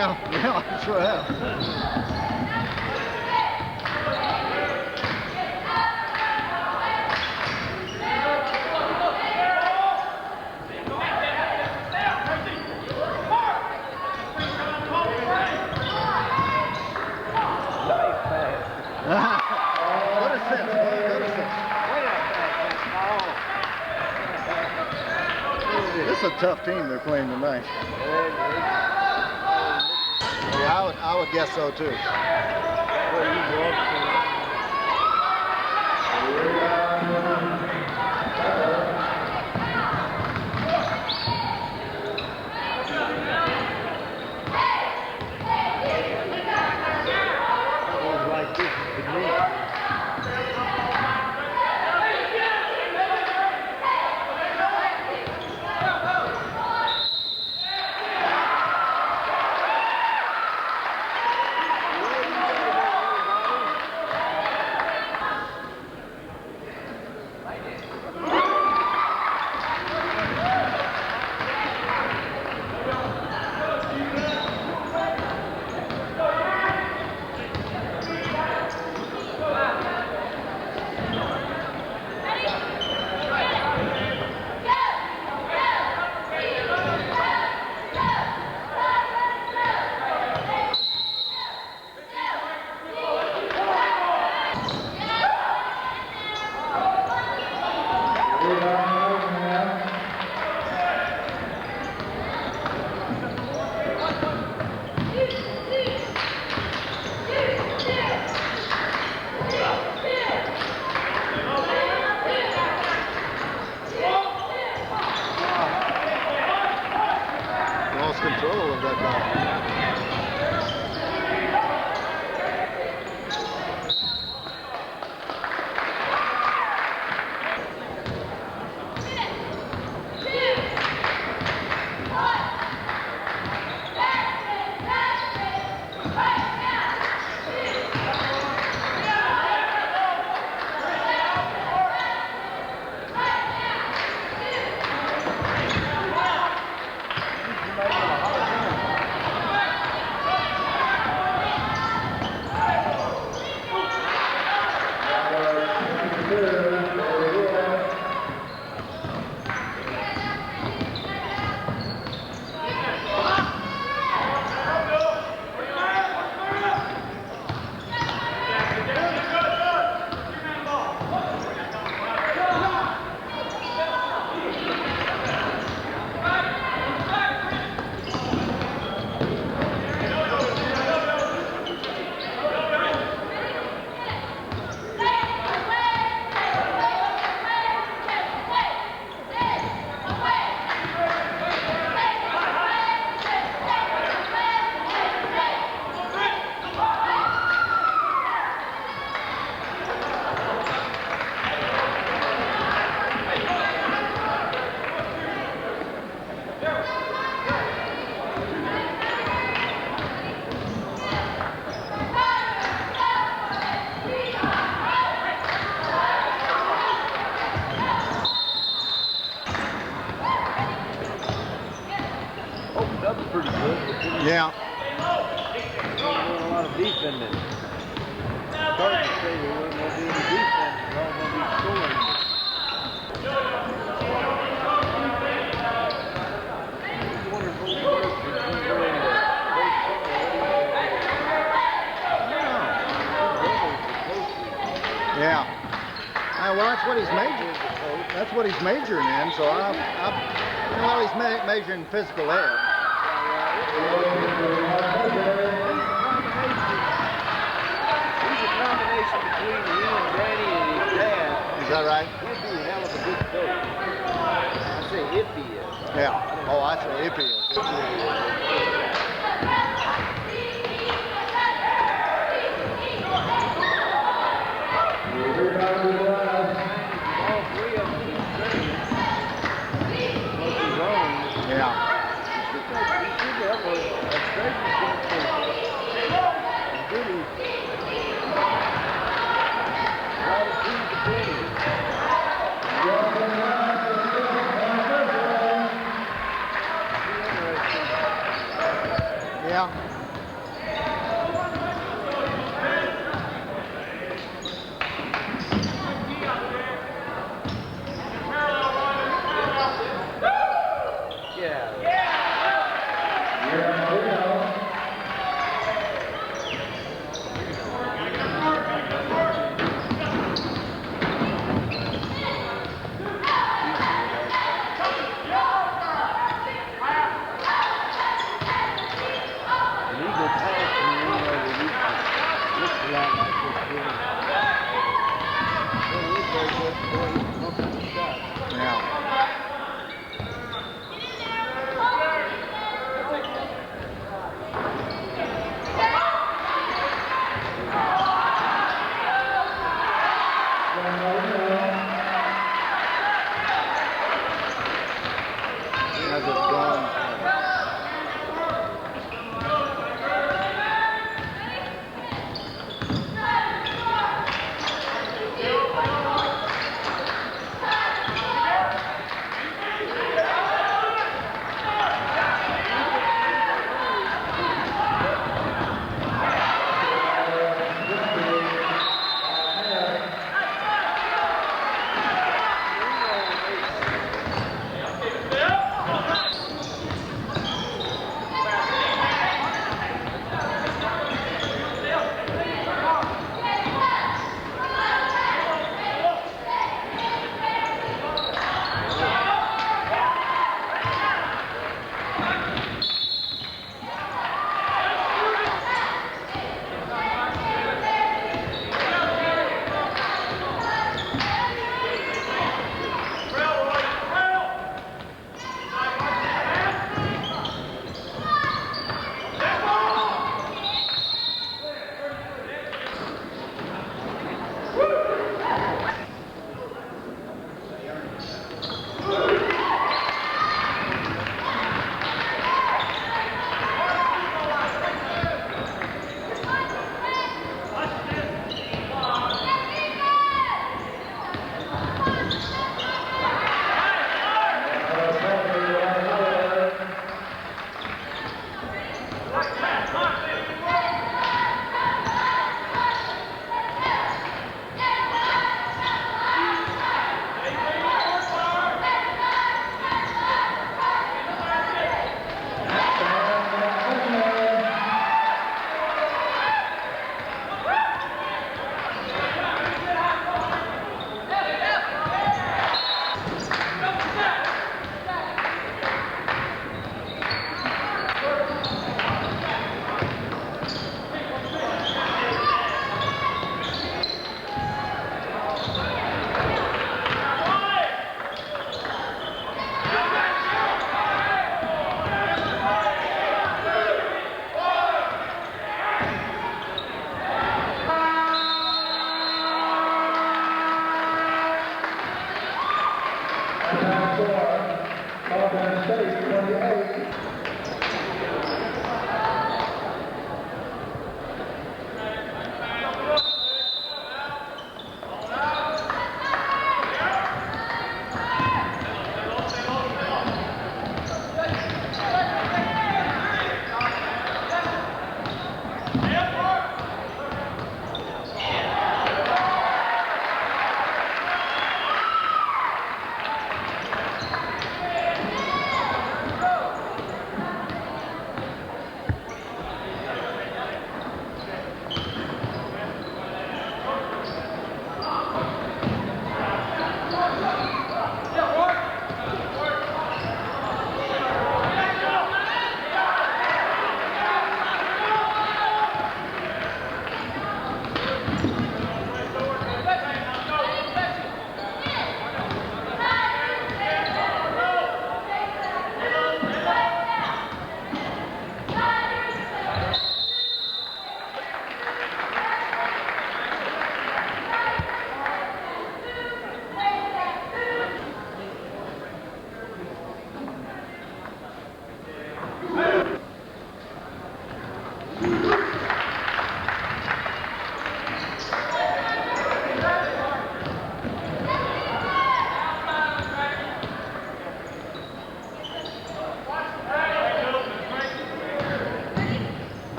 Yeah, I sure have. It's a tough team they're playing tonight. Yeah, I would guess so too. Control of that ball. Yeah. There's a lot of defending. Hard to say there wasn't going to be any defense. They're all going to be scoring. Yeah. Well, that's what he's majoring. That's what he's majoring in. So well, he's majoring physical ed. He's a combination between him and Granny and his dad. Is that right? He'd be a hell of a good coach. I say if he is. Yeah. Oh, I say if he is. All three of them Yeah. Yeah.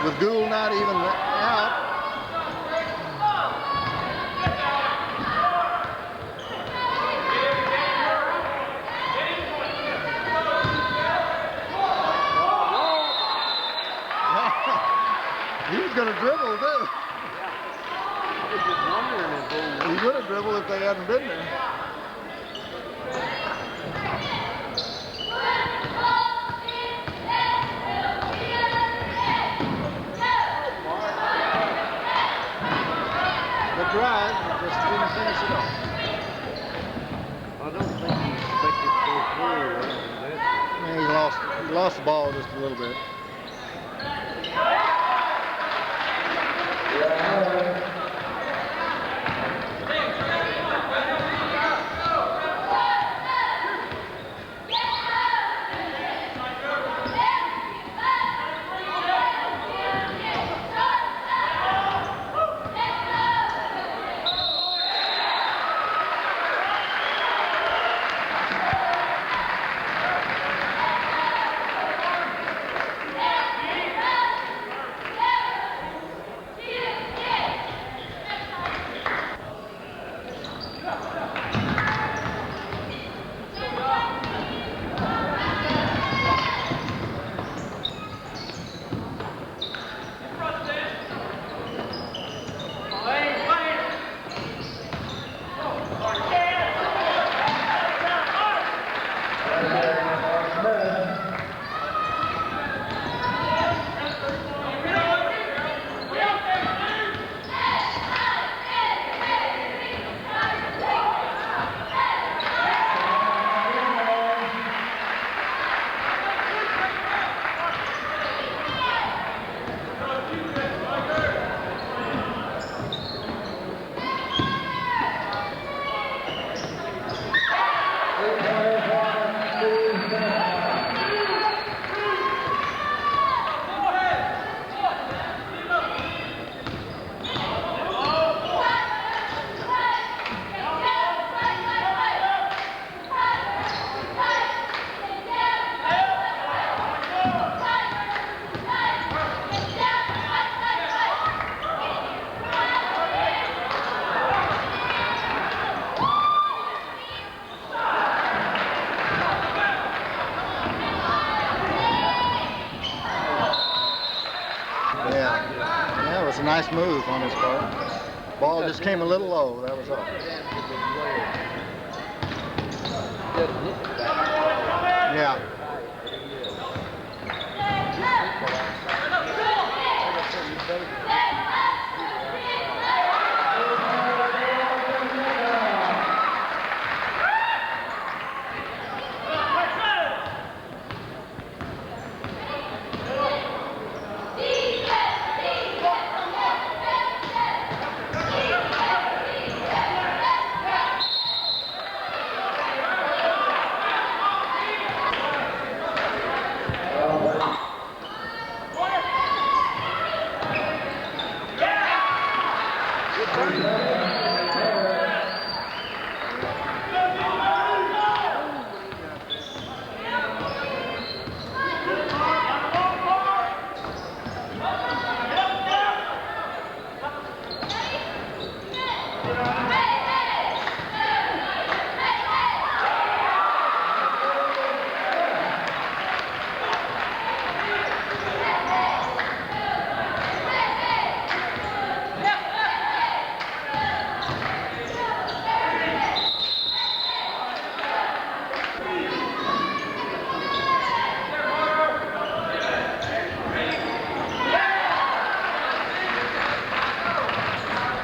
with Gould not even out. He was going to dribble, too. I was just wondering if He would have dribbled if they hadn't been there. The drive just didn't finish it off. I don't think he expected to go through or anything. Yeah, he lost the ball just a little bit. Yeah, it was a nice move on his part. Ball just came a little low, that was all. Yeah.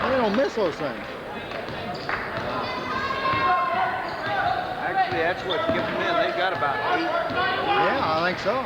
They don't miss those things. Actually, that's what kept them in. They got about 8. Yeah, I think so.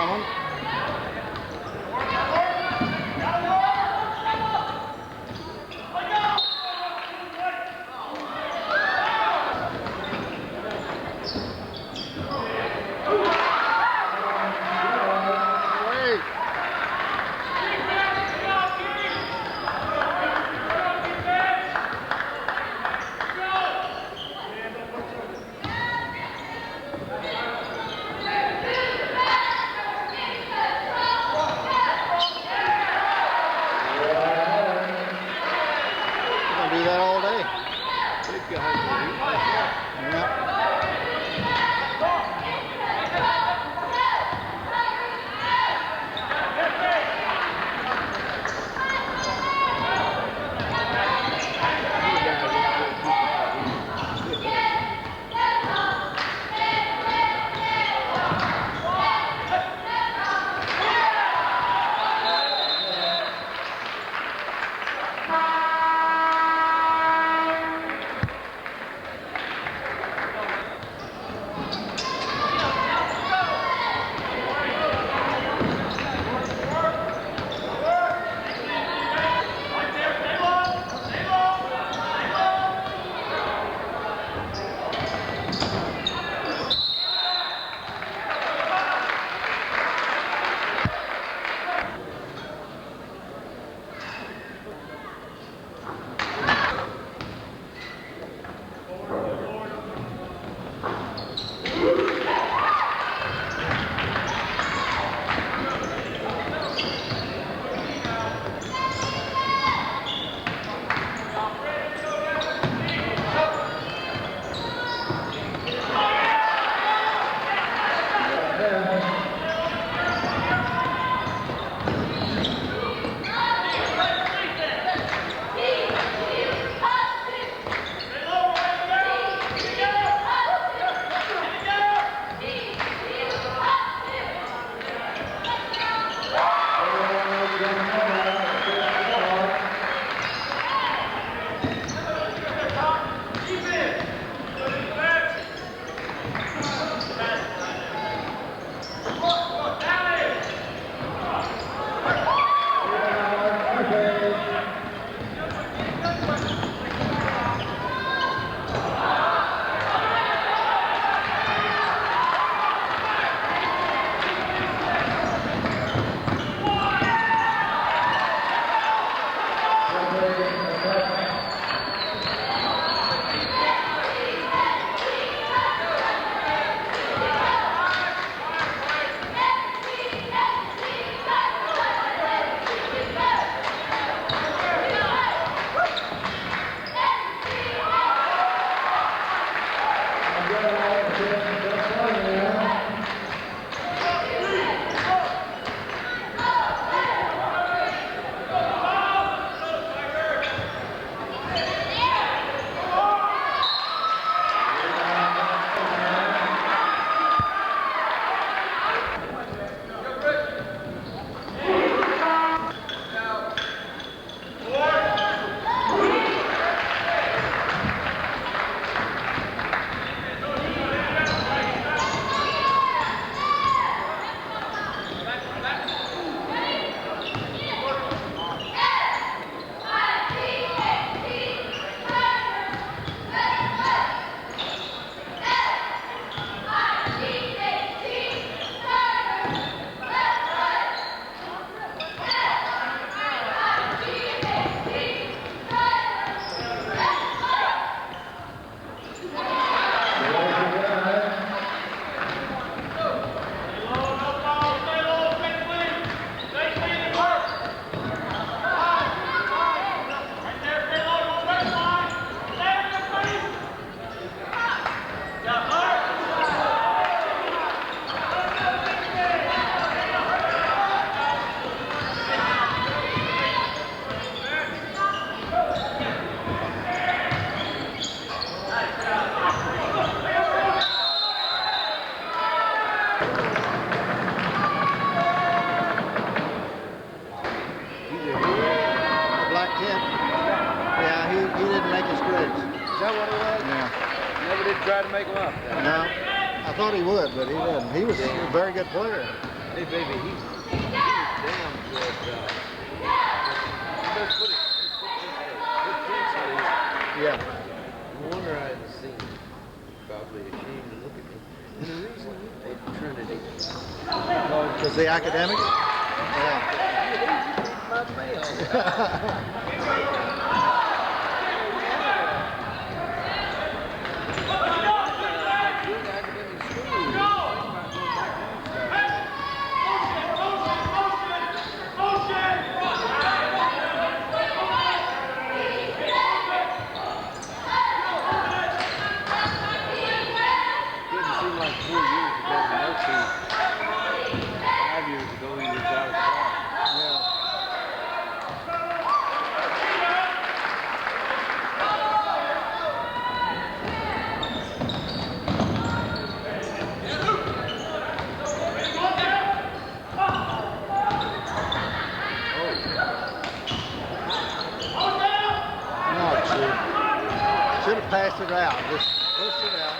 that one. Do that all day. Yeah. Never did try to make him up then. No, I thought he would, but he didn't. He was a very good player. Hey, baby, he's damn good. Let's put it this way. Yeah. No wonder I hadn't seen him. Probably ashamed to look at me. And the reason you picked Trinity. Because the academics? Yeah. My mail. Like 4 years ago, Murphy, 5 years ago, he was out of class. Yeah. No, should have passed it out. Just pushed it out.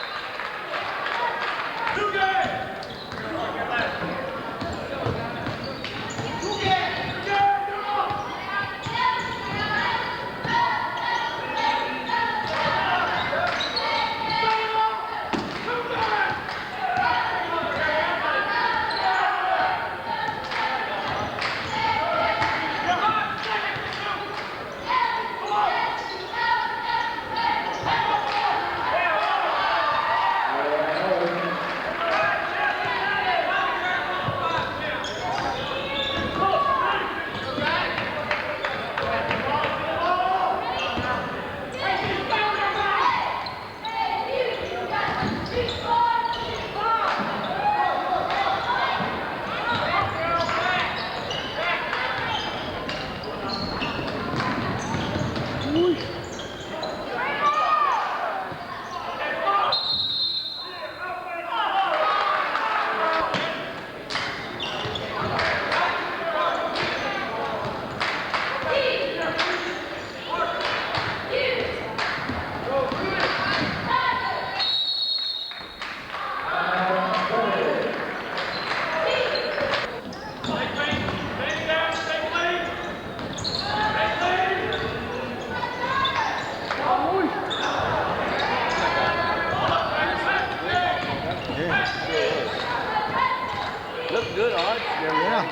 Look good, Art. Yeah.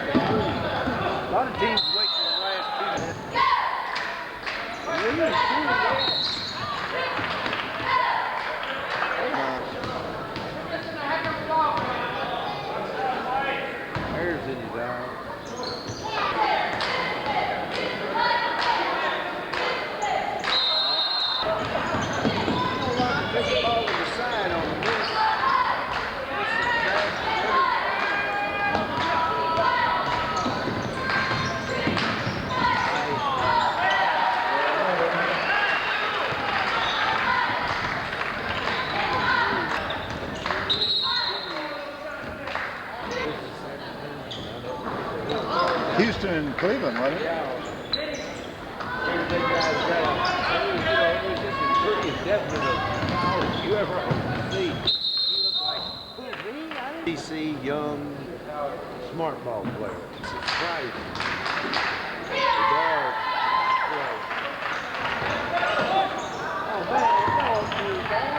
A lot of teams wait till the last 2 minutes. Hair's in his eye. You don't like to take the ball with the Houston and Cleveland, wasn't it? Yeah. They guys got it was just a pretty indefinite of college. You ever hope to see? He looked like, who, me? I didn't see young, smart ball player. It's surprising. The guard play. Oh, man, no, dude, man.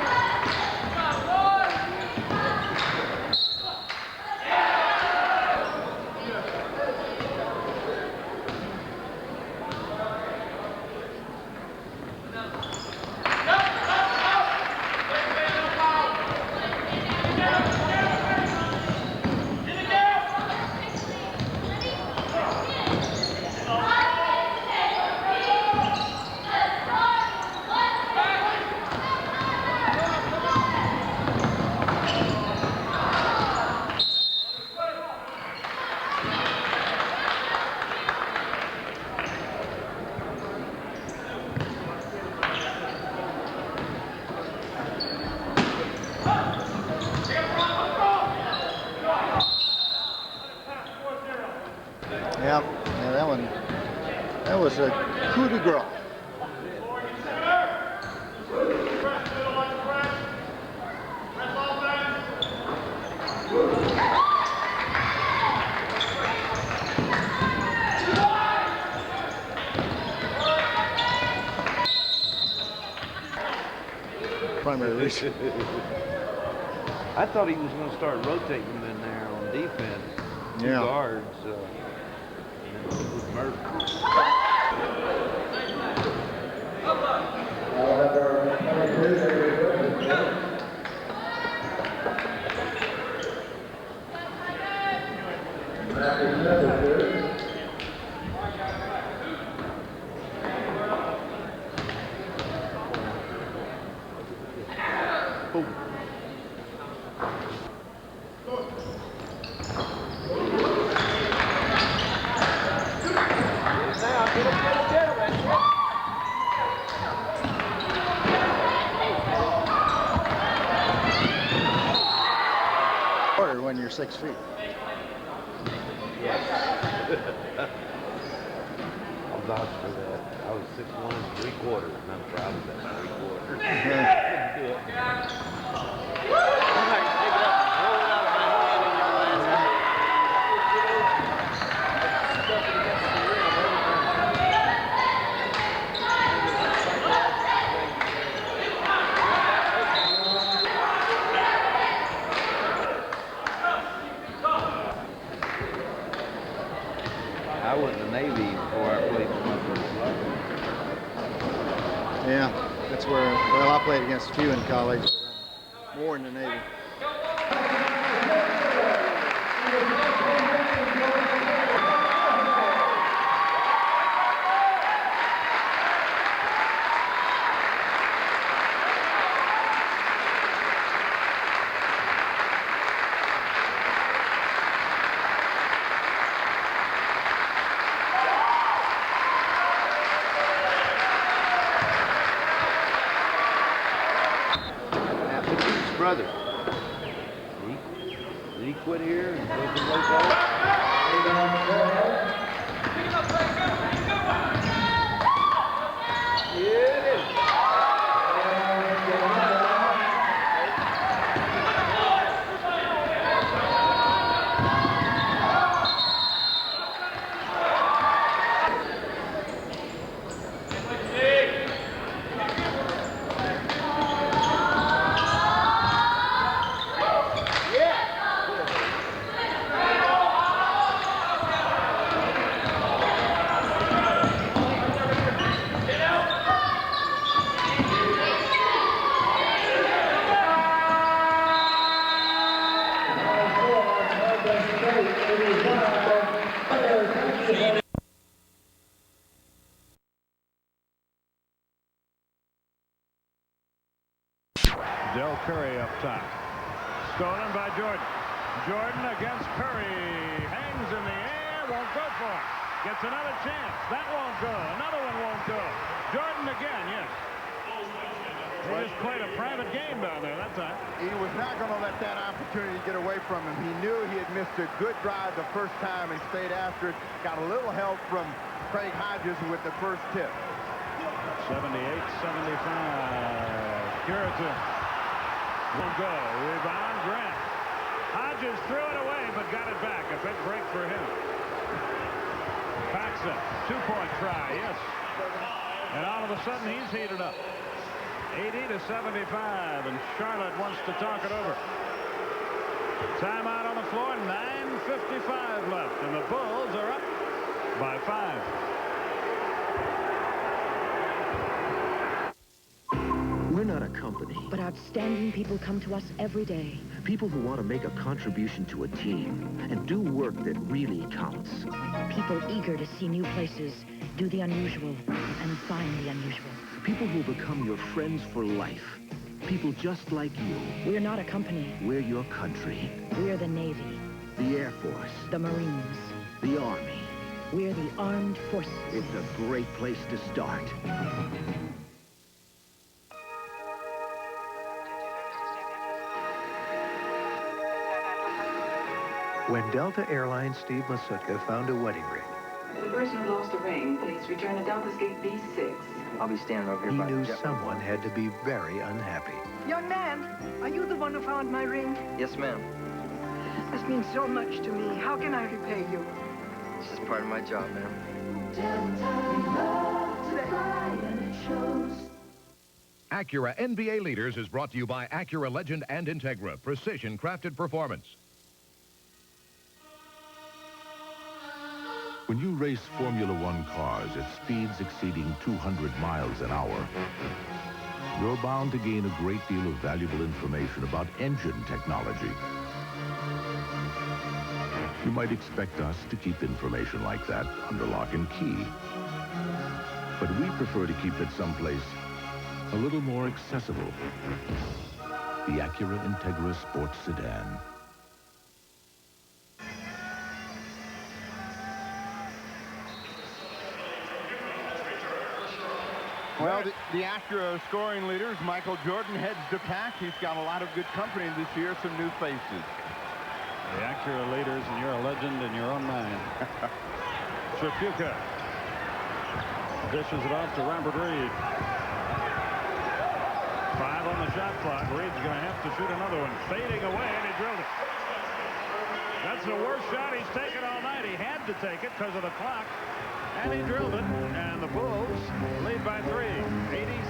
Yeah, that was a coup de grace. Primary reason. I thought he was going to start rotating them in there on defense. Two Yeah. guards. And he was murdered. When you're 6 feet. Yes. I'll vouch for that. I was 6'1" and 3/4, and I'm proud of that 3/4. I couldn't do it. I might pick it up and roll it out of my hand in your last night. Stuff it against the rim every time. I went in the Navy before I played for my first club. Yeah, that's where, well, I played against a few in college, but more in the Navy. Brother, did he quit here and go to local? Del Curry up top. Stolen by Jordan. Jordan against Curry. Hangs in the air. Won't go for it. Gets another chance. That won't go. Another one won't go. Jordan again, yes. He just played a private game down there that time. He was not going to let that opportunity get away from him. He knew he had missed a good drive the first time and stayed after it. Got a little help from Craig Hodges with the first tip. 78-75. Curitan will go. Rebound, Grant. Hodges threw it away, but got it back. A big break for him. Paxson, two-point try, yes. And all of a sudden, he's heated up. 80-75, and Charlotte wants to talk it over. Timeout on the floor, 9:55 left, and the Bulls are up by 5. We're not a company. But outstanding people come to us every day. People who want to make a contribution to a team and do work that really counts. People eager to see new places, do the unusual, and find the unusual. People who become your friends for life. People just like you. We're not a company. We're your country. We're the Navy. The Air Force. The Marines. The Army. We're the armed forces. It's a great place to start. When Delta Airlines Steve Masutka found a wedding ring, The person who lost a ring, please return to Delta's Gate B6. I'll be standing over here he by knew the jet. someone had to be very unhappy. Young man, are you the one who found my ring? Yes, ma'am. This means so much to me. How can I repay you? This is part of my job, ma'am. Acura NBA Leaders is brought to you by Acura Legend and Integra, precision crafted performance. When you race Formula One cars at speeds exceeding 200 miles an hour, you're bound to gain a great deal of valuable information about engine technology. You might expect us to keep information like that under lock and key. But we prefer to keep it someplace a little more accessible. The Acura Integra Sports Sedan. Well, the Acura scoring leaders, Michael Jordan heads to pack. He's got a lot of good company this year, some new faces. The Acura leaders, and you're a legend in your own mind. Tripucka dishes it off to Robert Reed. 5 on the shot clock. Reed's going to have to shoot another one. Fading away, and he drilled it. That's the worst shot he's taken all night. He had to take it because of the clock. And he drilled it, and the Bulls lead by 3,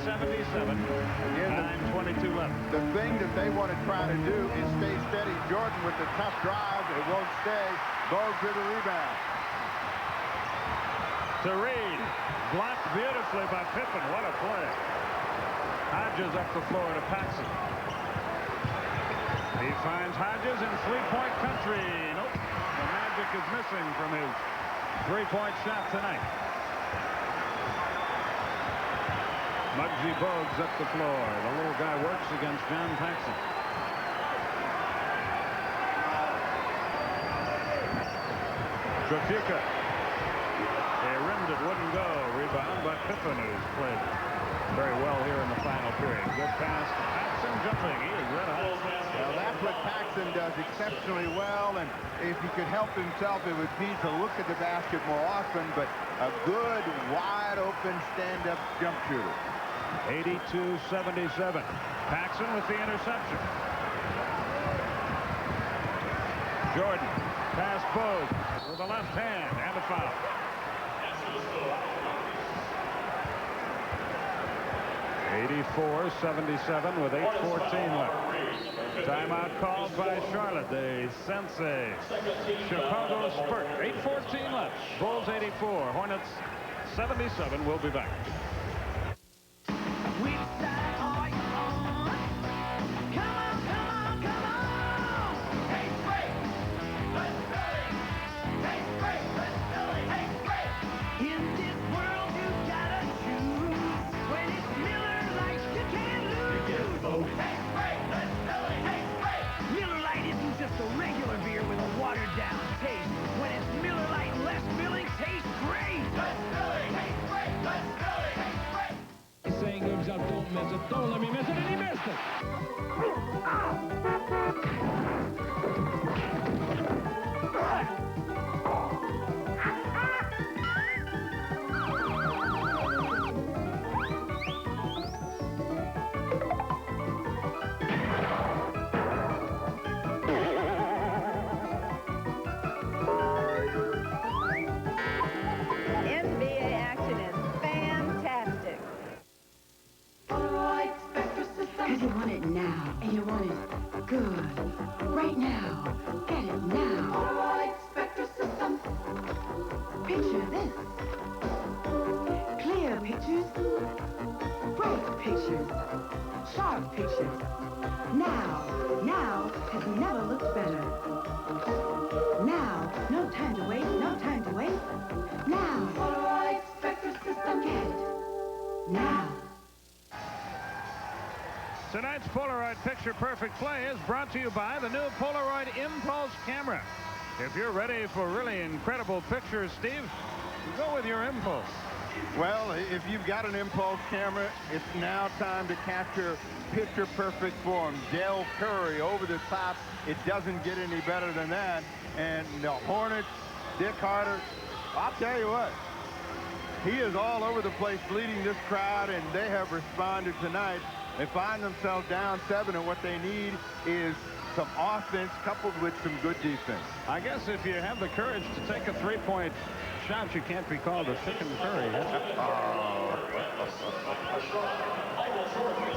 80-77, 9:22 left. The thing that they want to try to do is stay steady. Jordan with the tough drive, it won't stay, goes to the rebound. To Reed, blocked beautifully by Pippen. What a play. Hodges up the floor to Paxson. He finds Hodges in three-point country. Nope, the magic is missing from his three-point shot tonight. Muggsy Bogues up the floor. The little guy works against John Paxson. Tripucka. They rimmed it, wouldn't go. Rebound by Pippen, who's played very well here in the final period. Good pass to Paxson, jumping. He is red hot. Well, that's what Paxson does exceptionally well, and if he could help himself, it would be to look at the basket more often, but a good, wide-open stand-up jump shooter. 82-77. Paxson with the interception. Jordan, pass Bogue with the left hand, and a foul. 84-77 with 8:14 left. Timeout called by Charlotte. They sense a Chicago spurt. 8:14 left. Bulls 84, Hornets 77. We'll be back. tries it. Don't let me miss it, and he missed it. NBA action is fantastic. Because you want it now, and you want it good. Right now. Get it now. Picture this. Clear pictures. Bright pictures. Sharp pictures. Now has never looked better. Now, no time to wait, no time to wait. Now. Polaroid Spectra System. Get it. Now. Tonight's Polaroid Picture Perfect Play is brought to you by the new Polaroid Impulse camera. If you're ready for really incredible pictures, Steve, go with your Impulse. Well, if you've got an Impulse camera, it's now time to capture picture-perfect form. Dale Curry over the top. It doesn't get any better than that. And the Hornets, Dick Harder, I'll tell you what, he is all over the place leading this crowd, and they have responded tonight. They find themselves down 7, and what they need is some offense coupled with some good defense. I guess if you have the courage to take a three-point shot, you can't be called a chicken curry.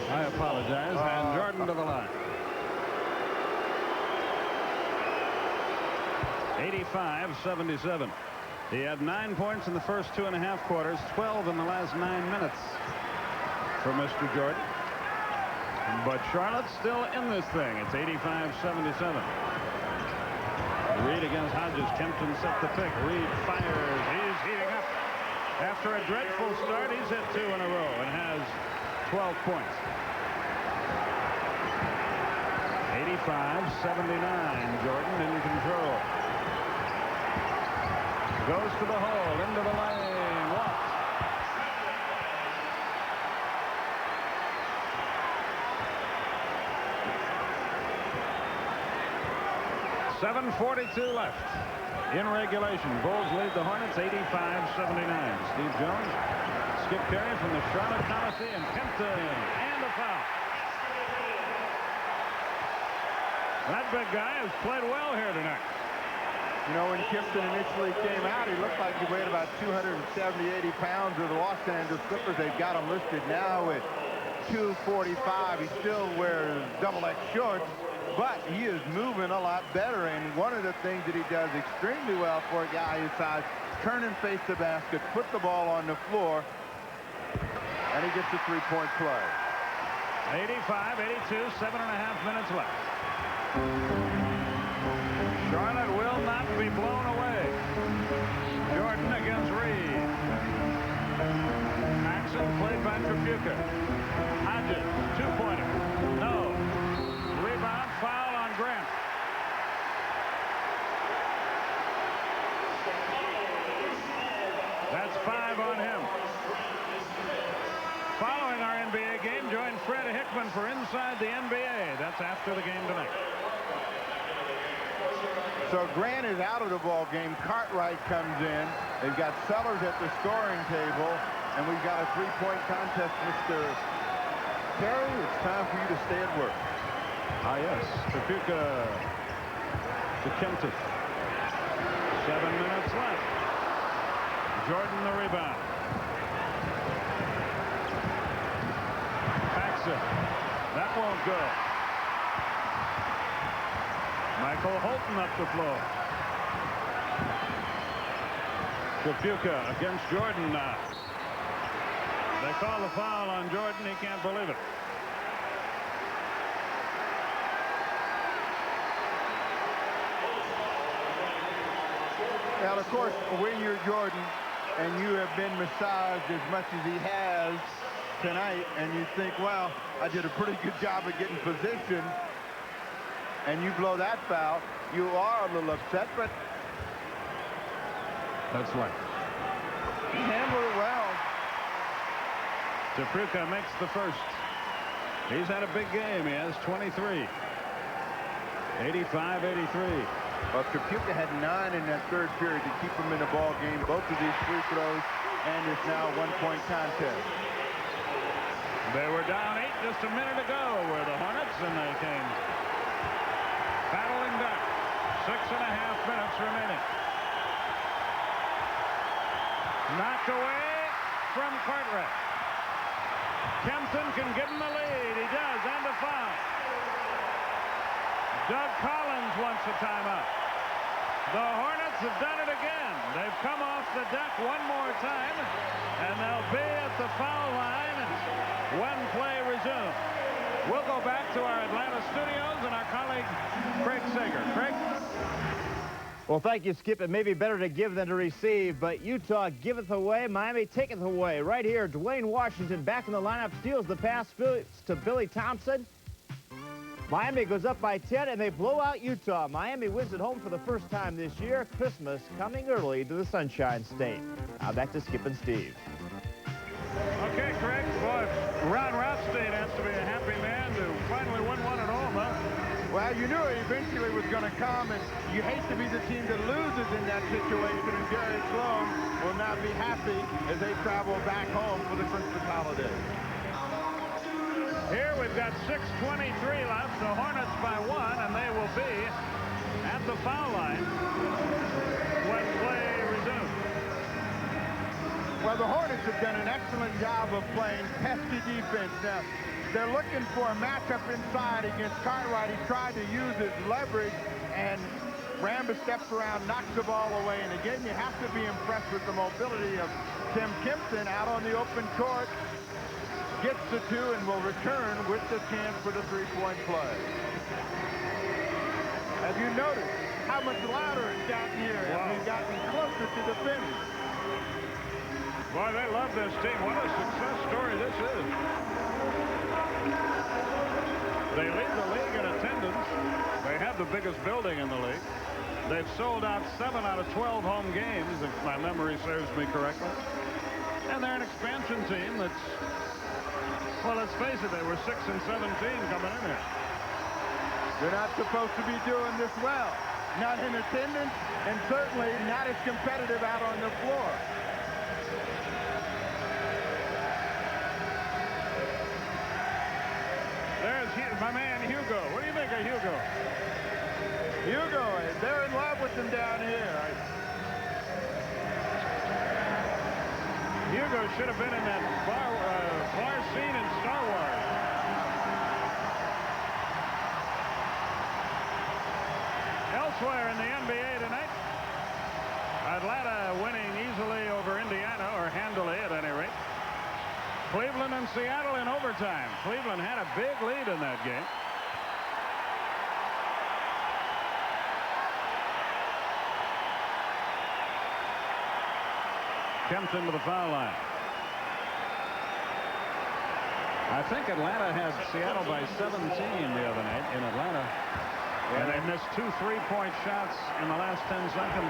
I apologize. And Jordan to the line. 85-77. He had 9 points in the first 2.5 quarters, 12 in the last 9 minutes for Mr. Jordan. But Charlotte's still in this thing. It's 85-77. Reed against Hodges. Kempton set the pick. Reed fires. He's heating up. After a dreadful start, he's hit 2 in a row and has 12 points. 85-79. Jordan in control. Goes to the hole, into the lane, walks. .7:42 left in regulation. Bulls lead the Hornets 85-79. Steve Jones, Skip Carey from the Charlotte Coliseum. Kempton, and a foul. That big guy has played well here tonight. You know, when Kempton initially came out, he looked like he weighed about 270-80 pounds of the Los Angeles Clippers. They've got him listed now at 245. He still wears double-X shorts, but he is moving a lot better. And one of the things that he does extremely well for a guy his size, turn and face the basket, put the ball on the floor, and he gets a three-point play. 85-82, 7.5 minutes left. Charlotte will not be blown away. Jordan against Reed. Maxson played by Tripucka. Hodges, two-pointer. No. Rebound, foul on Grant. That's 5 on him. Following our NBA game, join Fred Hickman for Inside the NBA. That's after the game tonight. So Grant is out of the ball game. Cartwright comes in. They've got Sellers at the scoring table, and we've got a three-point contest. Mr. Terry, it's time for you to stay at work. Ah, yes. Tripucka to Kempton. 7 minutes left. Jordan the rebound. Maxson. That won't go. Michael Holton up the floor. Tripucka against Jordan now. They call the foul on Jordan. He can't believe it. Now, of course, when you're Jordan and you have been massaged as much as he has tonight, and you think, well, I did a pretty good job of getting position, and you blow that foul, you are a little upset, but that's right. He handled it well. Tripucka makes the first. He's had a big game. He has 23. 85-83. Well, Trapuka had 9 in that third period to keep him in the ball game. Both of these free throws, and it's now a one-point contest. They were down 8 just a minute ago, were the Hornets, and they came battling back. 6.5 minutes remaining. Knocked away from Cartwright. Kempton can give him the lead. He does, and a foul. Doug Collins wants a timeout. The Hornets have done it again. They've come off the deck one more time, and they'll be at the foul line when play resumes. We'll go back to our Atlanta studios and our colleague Craig Sager. Craig? Well, thank you, Skip. It may be better to give than to receive, but Utah giveth away, Miami taketh away. Right here, Dwayne Washington back in the lineup, steals the pass to Billy Thompson. Miami goes up by 10, and they blow out Utah. Miami wins at home for the first time this year. Christmas coming early to the Sunshine State. Now back to Skip and Steve. Okay, Craig. Boy, Ron Rothstein has to be a happy man to finally win one at home, huh? Well, you knew it eventually was going to come, and you hate to be the team that loses in that situation, and Gary Sloan will not be happy as they travel back home for the Christmas holiday. Here we've got 6:23 left. The Hornets by 1, and they will be at the foul line when play resumes. Well, the Hornets have done an excellent job of playing pesky defense. Now, they're looking for a matchup inside against Cartwright. He tried to use his leverage, and Ramba steps around, knocks the ball away. And again, you have to be impressed with the mobility of Tim Kempton out on the open court. Gets the 2 and will return with the chance for the three-point play. Have you noticed how much louder it's gotten here as we've gotten closer to the finish? Boy, they love this team. What a success story this is. They lead the league in attendance. They have the biggest building in the league. They've sold out 7 out of 12 home games, if my memory serves me correctly. And they're an expansion team that's, well, let's face it, they were 6 and 17 coming in here. They're not supposed to be doing this well. Not in attendance, and certainly not as competitive out on the floor. There's my man Hugo. What do you think of Hugo? Hugo, they're in love with him down here. Hugo should have been in that bar scene in Star Wars. Elsewhere in the NBA tonight, Atlanta winning easily over Indiana, or handily at any rate. Cleveland and Seattle in overtime. Cleveland had a big lead in that game. Kempton to the foul line. I think Atlanta had Seattle by 17 the other night in Atlanta. And they missed 2 3-point shots in the last 10 seconds.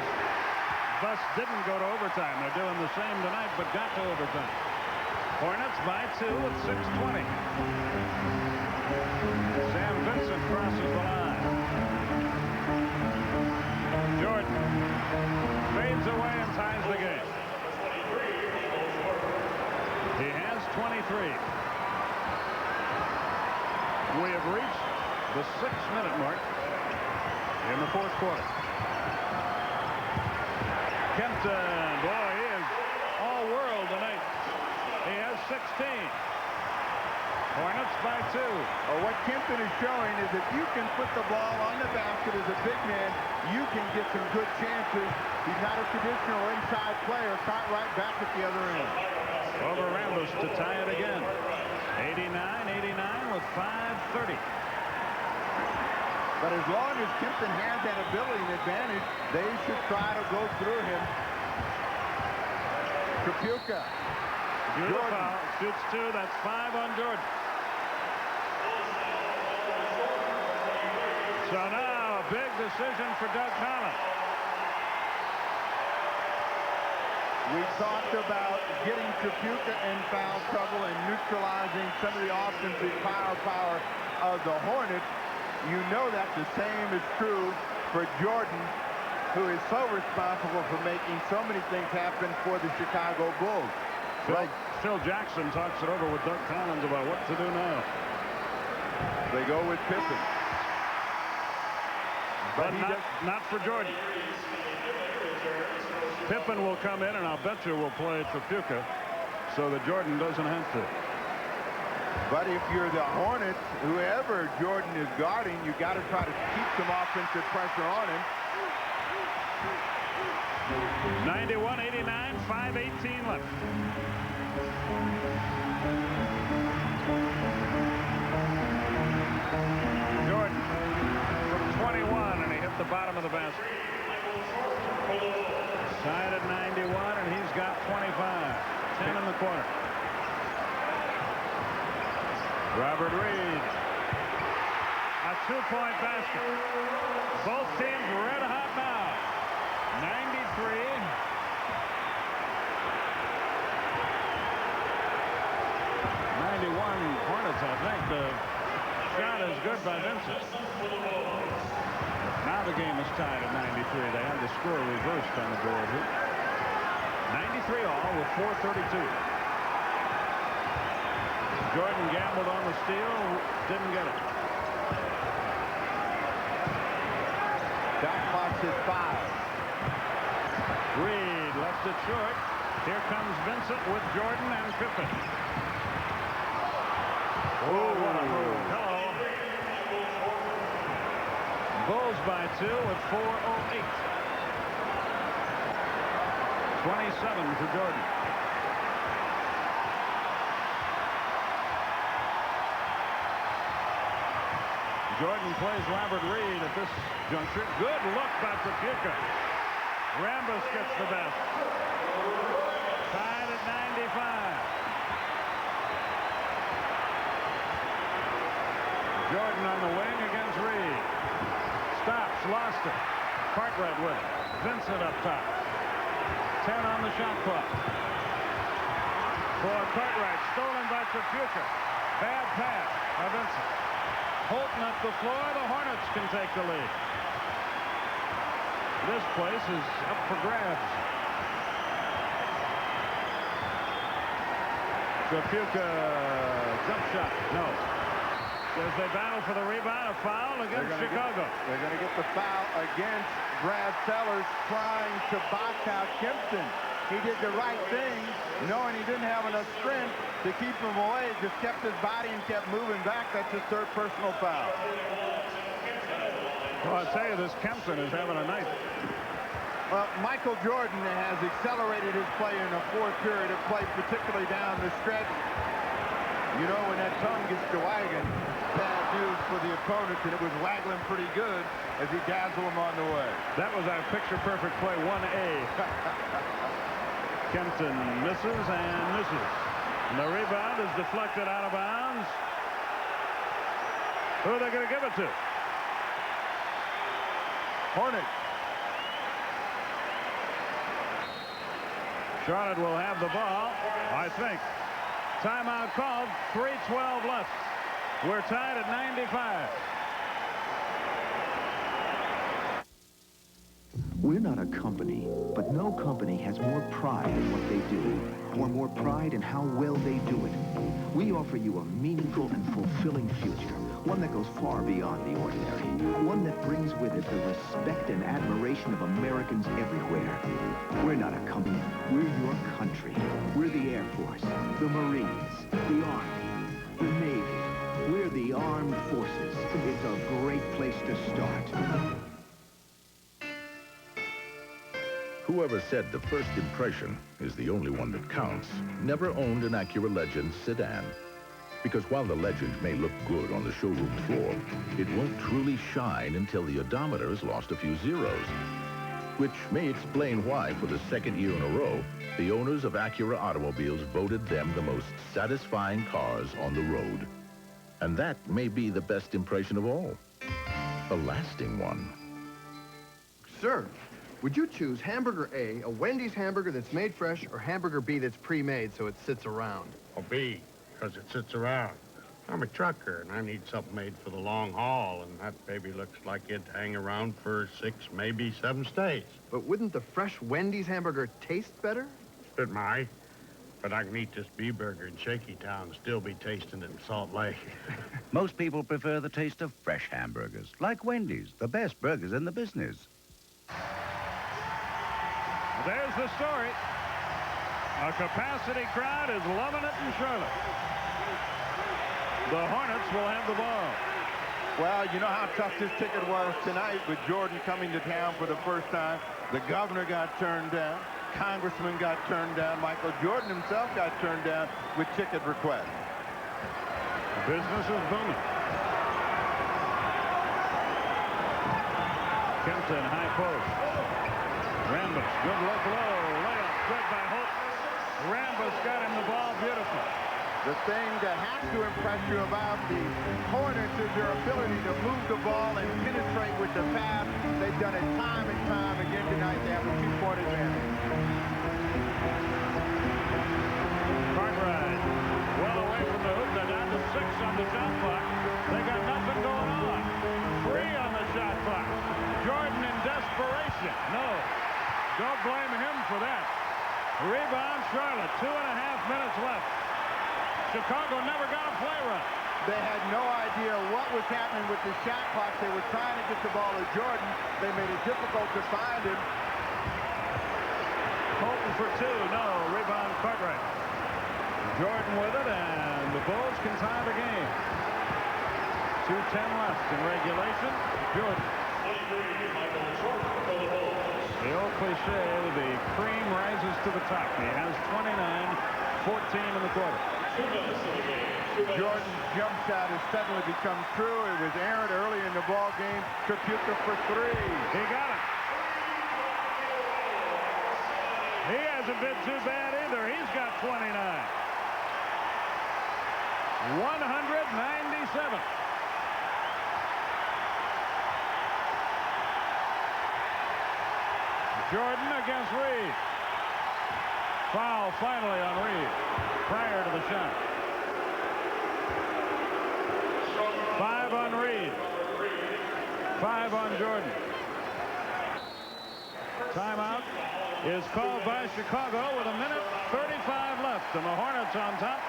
Thus didn't go to overtime. They're doing the same tonight, but got to overtime. Hornets by 2 with 6:20. Sam Vincent crosses the line. Jordan fades away and ties the game. He has 23. We have reached the 6-minute mark in the fourth quarter. Kempton, boy, he is all world tonight. He has 16. Hornets by 2. Well, what Kempton is showing is if you can put the ball on the basket as a big man, you can get some good chances. He's not a traditional inside player. Cartwright back at the other end. Over Rambus to tie it again. 89-89 with 5:30. But as long as Kempton has that ability and advantage, they should try to go through him. Trapuka. Jordan shoots 2. That's 5 on Jordan. So now a big decision for Doug Collins. We talked about getting Trapuka in foul trouble and neutralizing some of the offensive firepower of the Hornets. You know that the same is true for Jordan, who is so responsible for making so many things happen for the Chicago Bulls. Phil Jackson talks it over with Doug Collins about what to do now. They go with Pippen. But not for Jordan. Pippen will come in, and I'll bet you will play Trapuka so that Jordan doesn't have to. But if you're the Hornets, whoever Jordan is guarding, you got to try to keep some offensive pressure on him. 91-89, 5:18 left. Jordan from 21, and he hit the bottom of the basket. Side at 91, and he's got 25. 10 in the corner. Robert Reed. A two-point basket. Both teams red hot now. 93. 91 Hornets, I think. The shot is good by Vincent. Now the game is tied at 93. They have the score reversed on the board here. 93 all with 4:32. Jordan gambled on the steal, didn't get it. Shot clock is 5. Reed left it short. Here comes Vincent with Jordan and Pippen. Oh, what a move. Hello. Bulls by 2 with 4:08. 27 for Jordan. Jordan plays Robert Reed at this juncture. Good look by Trapuka. Rambis gets the best. Tied at 95. Jordan on the wing against Reed. Stops, lost it. Cartwright with it. Vincent up top. 10 on the shot clock. For Cartwright, stolen by Trapuka. Bad pass by Vincent. Holton up the floor. The Hornets can take the lead. This place is up for grabs. Trapuka jump shot. No. As they battle for the rebound, a foul against Chicago. They're going to get the foul against Brad Sellers trying to box out Kempton. He did the right thing, knowing he didn't have enough strength to keep him away. Just kept his body and kept moving back. That's his third personal foul. Well, I'll tell you, this Kempton is having a night. Well, Michael Jordan has accelerated his play in the fourth period of play, particularly down the stretch. You know, when that tongue gets to wagging, bad news for the opponent, and it was waggling pretty good as he dazzled him on the way. That was our picture-perfect play, 1A. Kempton misses and misses. And the rebound is deflected out of bounds. Who are they going to give it to? Hornets. Charlotte will have the ball, I think. Timeout called, 3:12 left. We're tied at 95. We're not a company, but no company has more pride in what they do, or more pride in how well they do it. We offer you a meaningful and fulfilling future, one that goes far beyond the ordinary, one that brings with it the respect and admiration of Americans everywhere. We're not a company, we're your country. We're the Air Force, the Marines, the Army, the Navy. We're the Armed Forces. It's a great place to start. Whoever said the first impression is the only one that counts never owned an Acura Legend sedan. Because while the Legend may look good on the showroom floor, it won't truly shine until the odometer has lost a few zeros. Which may explain why, for the second year in a row, the owners of Acura automobiles voted them the most satisfying cars on the road. And that may be the best impression of all. A lasting one. Sir, Would you choose hamburger A Wendy's hamburger that's made fresh, or hamburger B that's pre-made so it sits around? Oh, B, because it sits around. I'm a trucker, and I need something made for the long haul, and that baby looks like it'd hang around for 6, maybe 7 stays. But wouldn't the fresh Wendy's hamburger taste better? It might, but I can eat this B burger in Shaky Town and still be tasting it in Salt Lake. Most people prefer the taste of fresh hamburgers, like Wendy's, the best burgers in the business. There's the story. A capacity crowd is loving it in Charlotte. The Hornets will have the ball. Well, you know how tough this ticket was tonight with Jordan coming to town for the first time. The governor got turned down. Congressman got turned down. Michael Jordan himself got turned down with ticket requests. Business is booming. Kempton, high post. Rambus, good look low. Layup, good by Holt. Rambus got him the ball beautiful. The thing that has to impress you about the Hornets is their ability to move the ball and penetrate with the pass. They've done it time and time again tonight. They have a 2-point advantage. Cartwright, well away from the hoop. They're down to 6 on the shot clock. They got nothing going on. 3 on the shot clock. Jordan in desperation. No, don't blame him for that. Rebound Charlotte. 2.5 minutes left. Chicago never got a play run. They had no idea what was happening with the shot clock. They were trying to get the ball to Jordan. They made it difficult to find him. Colton for 2. No. Rebound Cartwright. Jordan with it, and the Bulls can tie the game. 2:10 left in regulation. Jordan. The old cliche, the cream rises to the top. He has 29, 14 in the quarter. Jordan's jump shot has suddenly become true. It was errant early in the ball game. Tripucka for 3. He got it. He hasn't been too bad either. He's got 29. 197. Jordan against Reed. Foul finally on Reed prior to the shot. 5 on Reed. 5 on Jordan. Timeout is called by Chicago with 1:35 left, and the Hornets on top.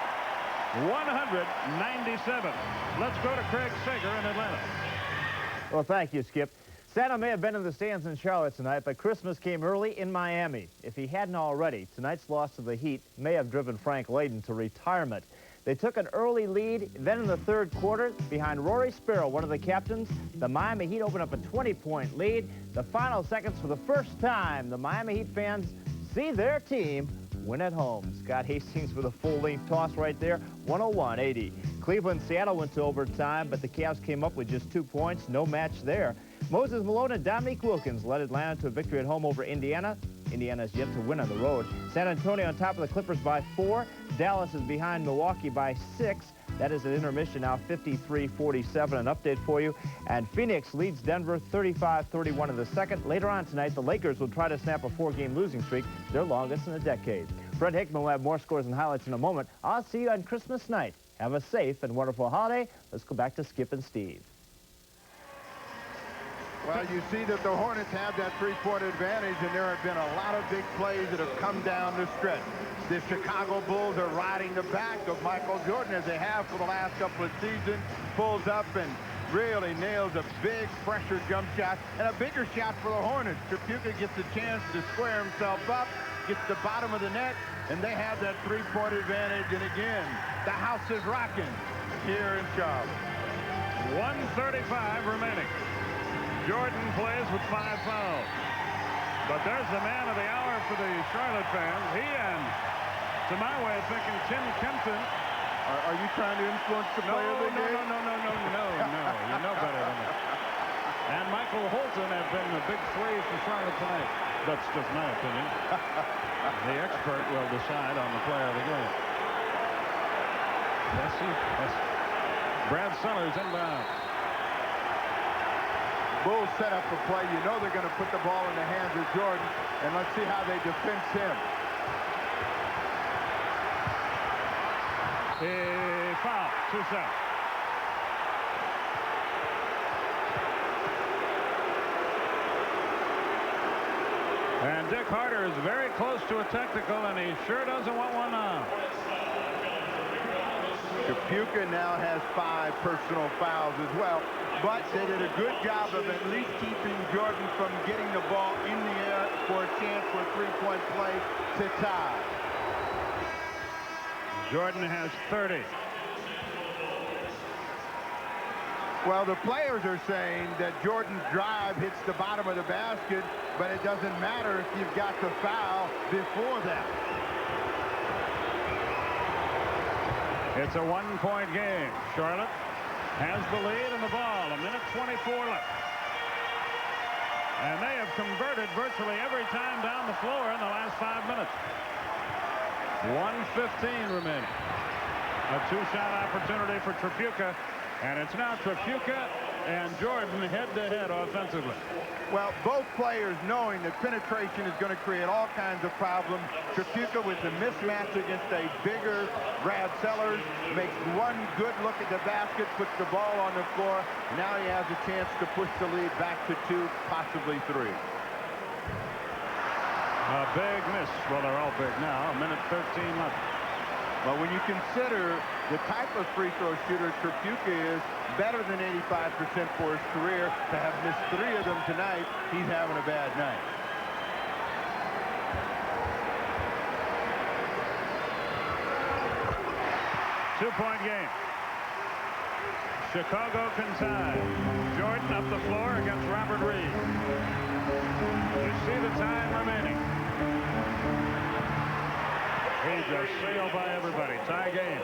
197. Let's go to Craig Sager in Atlanta. Well, thank you, Skip. Santa may have been in the stands in Charlotte tonight, but Christmas came early in Miami. If he hadn't already, tonight's loss to the Heat may have driven Frank Layden to retirement. They took an early lead. Then in the third quarter, behind Rory Sparrow, one of the captains, the Miami Heat opened up a 20-point lead. The final seconds, for the first time, the Miami Heat fans see their team win at home. Scott Hastings with a full-length toss right there, 101-80. Cleveland, Seattle went to overtime, but the Cavs came up with just 2 points. No match there. Moses Malone and Dominique Wilkins led Atlanta to a victory at home over Indiana. Indiana's yet to win on the road. San Antonio on top of the Clippers by 4. Dallas is behind Milwaukee by 6. That is at intermission now, 53-47. An update for you. And Phoenix leads Denver 35-31 in the second. Later on tonight, the Lakers will try to snap a 4-game losing streak, their longest in a decade. Fred Hickman will have more scores and highlights in a moment. I'll see you on Christmas night. Have a safe and wonderful holiday. Let's go back to Skip and Steve. Well, you see that the Hornets have that 3-point advantage, and there have been a lot of big plays that have come down the stretch. The Chicago Bulls are riding the back of Michael Jordan, as they have for the last couple of seasons. Pulls up and really nails a big pressure jump shot, and a bigger shot for the Hornets. Tripucka gets a chance to square himself up, gets the bottom of the net, and they have that 3-point advantage. And again, the house is rocking here in Charlotte. 1:35 remaining. Jordan plays with 5 fouls. But there's the man of the hour for the Charlotte fans. He and, to my way of thinking, Tim Kempton. Are you trying to influence the player of the game? No. You know better than that. And Michael Holton have been the big 3 for Charlotte tonight. That's just my opinion. The expert will decide on the player of the game. Yes. Brad Sellers inbound. Bulls set up a play. You know they're going to put the ball in the hands of Jordan, and let's see how they defense him. A foul, 2 shots. And Dick Harder is very close to a technical, and he sure doesn't want one now. Trapuka now has 5 personal fouls as well, but they did a good job of at least keeping Jordan from getting the ball in the air for a chance for a 3-point play to tie. Jordan has 30. Well, the players are saying that Jordan's drive hits the bottom of the basket, but it doesn't matter if you've got the foul before that. It's a 1-point game. Charlotte has the lead in the ball. 1:24 left. And they have converted virtually every time down the floor in the last 5 minutes. 1:15 remaining. A 2-shot opportunity for Trapuka. And it's now Trapuka and Jordan head-to-head offensively. Well, both players knowing that penetration is going to create all kinds of problems. Trapuka with the mismatch against a bigger Brad Sellers makes one good look at the basket, puts the ball on the floor. Now he has a chance to push the lead back to 2, possibly 3. A big miss. Well, they're all big now. 1:13 left. Well, when you consider the type of free throw shooter Trapuka is, better than 85% for his career, to have missed 3 of them tonight, he's having a bad night. Two-point game. Chicago can tie. Jordan up the floor against Robert Reed. You see the time remaining. He just sailed by everybody. Tie game.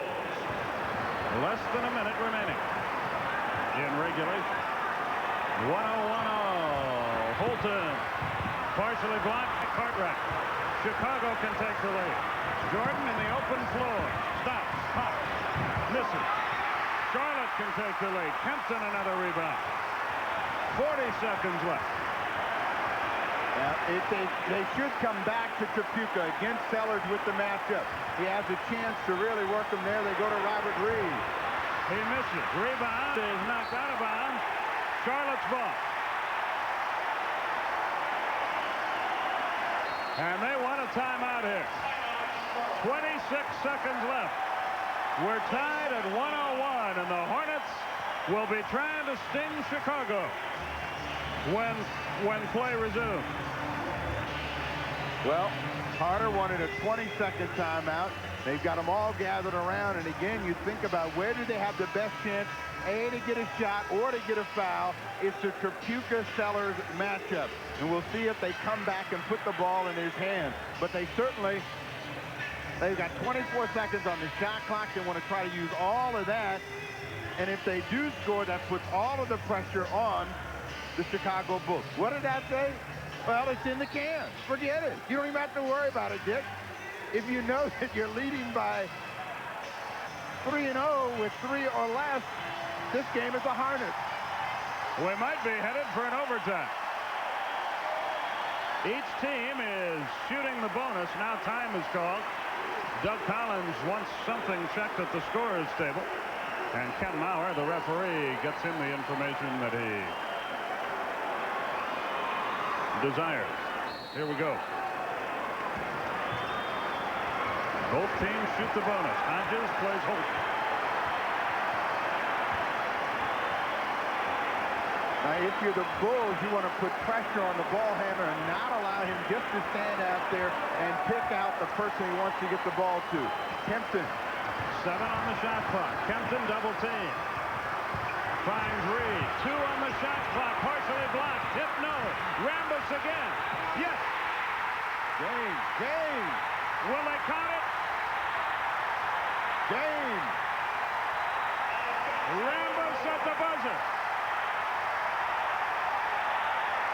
Less than a minute remaining in regulation. 1-0-1-0. Holton partially blocked. Cartwright. Chicago can take the lead. Jordan in the open floor. Stops. Pops. Misses. Charlotte can take the lead. Kempton another rebound. 40 seconds left. They should come back to Trapuka against Sellers with the matchup. He has a chance to really work them there. They go to Robert Reed. He misses. Rebound is knocked out of bounds. Charlotte's ball. And they want a timeout here. 26 seconds left. We're tied at 101, and the Hornets will be trying to sting Chicago when play resumes. Well, Harder wanted a 20-second timeout. They've got them all gathered around, and again, you think about where do they have the best chance, A, to get a shot or to get a foul. It's the Trapuka-Sellers matchup, and we'll see if they come back and put the ball in his hand. But they've got 24 seconds on the shot clock. They want to try to use all of that, and if they do score, that puts all of the pressure on the Chicago Bulls. What did that say? Well, it's in the can. Forget it. You don't even have to worry about it, Dick. If you know that you're leading by 3-0 with 3 or less, this game is a Hornet. We might be headed for an overtime. Each team is shooting the bonus. Now time is called. Doug Collins wants something checked at the scorer's table. And Ken Maurer, the referee, gets him the information that he desires. Here we go. Both teams shoot the bonus. Hodges plays Holt. Now, if you're the Bulls, you want to put pressure on the ball handler and not allow him just to stand out there and pick out the person he wants to get the ball to. Kempton. 7 on the shot clock. Kempton double team. Finds Reed. 2 on the shot clock. Partially blocked. Hit no. Rambus again. Yes. James. Will they count it? James. Rambus at the buzzer.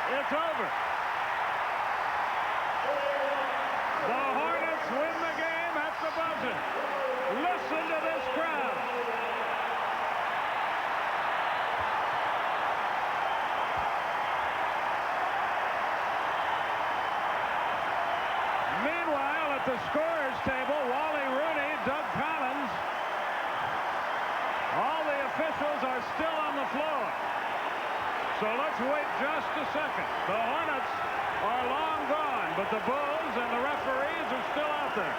It's over. The Hornets win the game at the buzzer. Listen to this crowd. the scorer's table, Wally Rooney, Doug Collins. All the officials are still on the floor. So let's wait just a second. The Hornets are long gone, but the Bulls and the referees are still out there.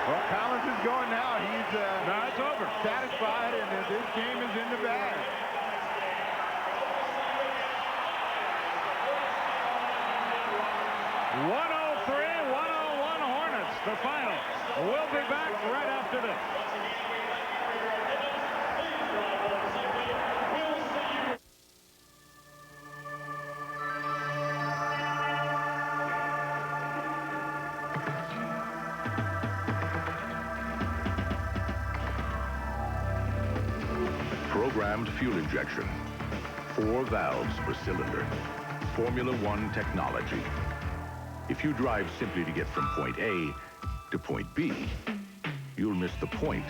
Well, Collins is going now. He's now it's over. Satisfied, and this game is in the bag. (103-101) Hornets, the final. We'll be back right after this. Programmed fuel injection. 4 valves per cylinder. Formula One technology. If you drive simply to get from point A to point B, you'll miss the point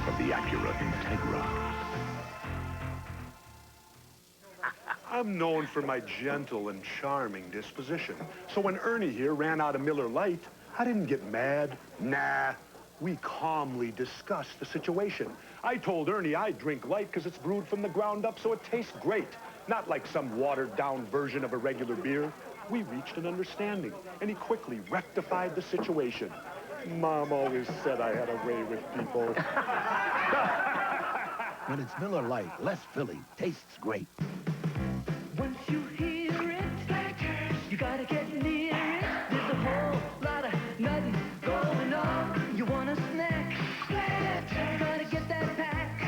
of the Acura Integra. I'm known for my gentle and charming disposition. So when Ernie here ran out of Miller Lite, I didn't get mad. Nah. We calmly discussed the situation. I told Ernie I'd drink light because it's brewed from the ground up so it tastes great. Not like some watered-down version of a regular beer. We reached an understanding, and he quickly rectified the situation. Mom always said I had a way with people. When it's Miller Lite, less filling, tastes great. Once you hear it, you gotta get near it. There's a whole lot of nothing going on. You want a snack? Gotta get that pack.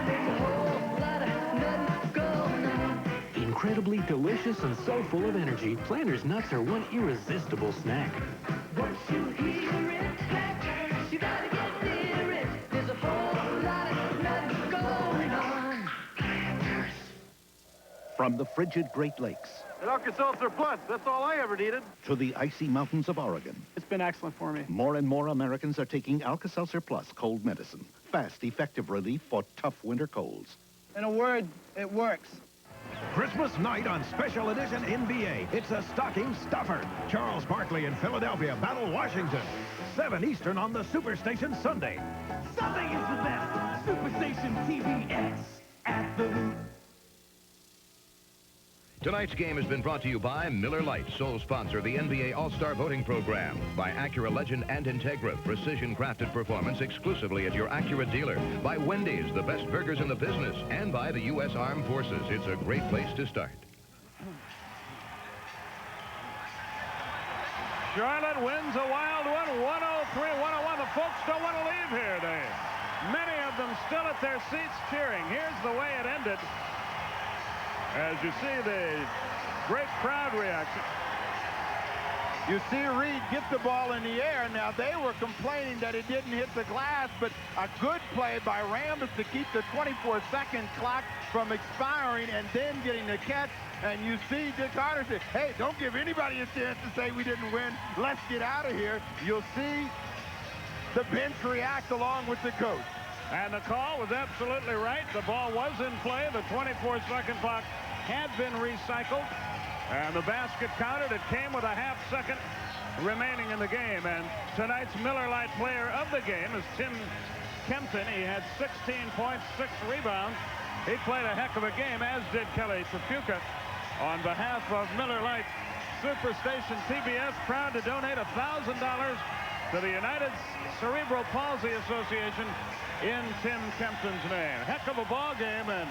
There's a whole lot of nothing going on. Incredibly delicious and so full of energy, Planters Nuts are one irresistible snack. Once you hear it, you gotta get near it. There's a whole lot of nothing going on. From the frigid Great Lakes An Alka-Seltzer Plus, that's all I ever needed. to the icy mountains of Oregon, It's been excellent for me. more and more Americans are taking Alka-Seltzer Plus cold medicine. Fast, effective relief for tough winter colds. In a word, it works. Christmas night on Special Edition NBA. It's a stocking stuffer. Charles Barkley and Philadelphia battle Washington. 7 Eastern on the Superstation Sunday. Sunday is the best. Superstation TVS at the Loop. Tonight's game has been brought to you by Miller Lite, sole sponsor of the NBA All-Star Voting Program. By Acura Legend and Integra, precision-crafted performance exclusively at your Acura dealer. By Wendy's, the best burgers in the business. And by the U.S. Armed Forces. It's a great place to start. Charlotte wins a wild one, 103-101. The folks don't want to leave here. Many of them still at their seats cheering. Here's the way it ended. As you see the great crowd reaction. You see Reed get the ball in the air. Now, they were complaining that it didn't hit the glass, but a good play by Rambis to keep the 24-second clock from expiring and then getting the catch. And you see Dick Carter say, hey, don't give anybody a chance to say we didn't win. Let's get out of here. You'll see the bench react along with the coach. And the call was absolutely right. The ball was in play. The 24-second clock had been recycled. And the basket counted. It came with a half second remaining in the game. And tonight's Miller Lite player of the game is Tim Kempton. He had 16 points, 6 rebounds. He played a heck of a game, as did Kelly Tripucka. On behalf of Miller Lite Superstation TBS, proud to donate $1,000 to the United Cerebral Palsy Association in Tim Kempton's name. Heck of a ball game, and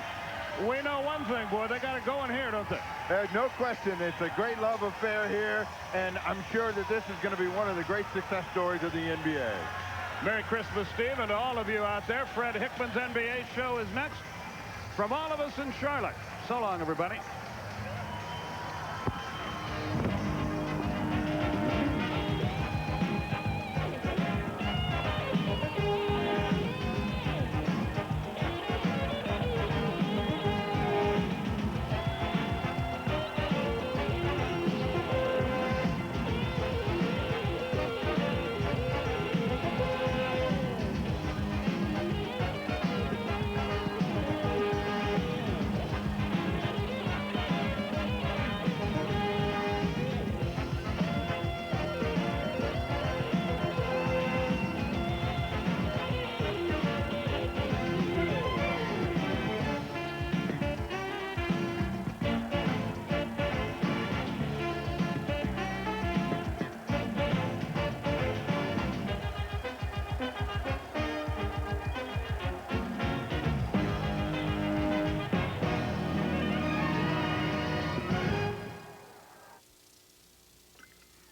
we know one thing, boy, they got it going here, don't they? No question. It's a great love affair here, and I'm sure that this is going to be one of the great success stories of the NBA. Merry Christmas, Steve, and to all of you out there. Fred Hickman's NBA show is next. From all of us in Charlotte, so long, everybody.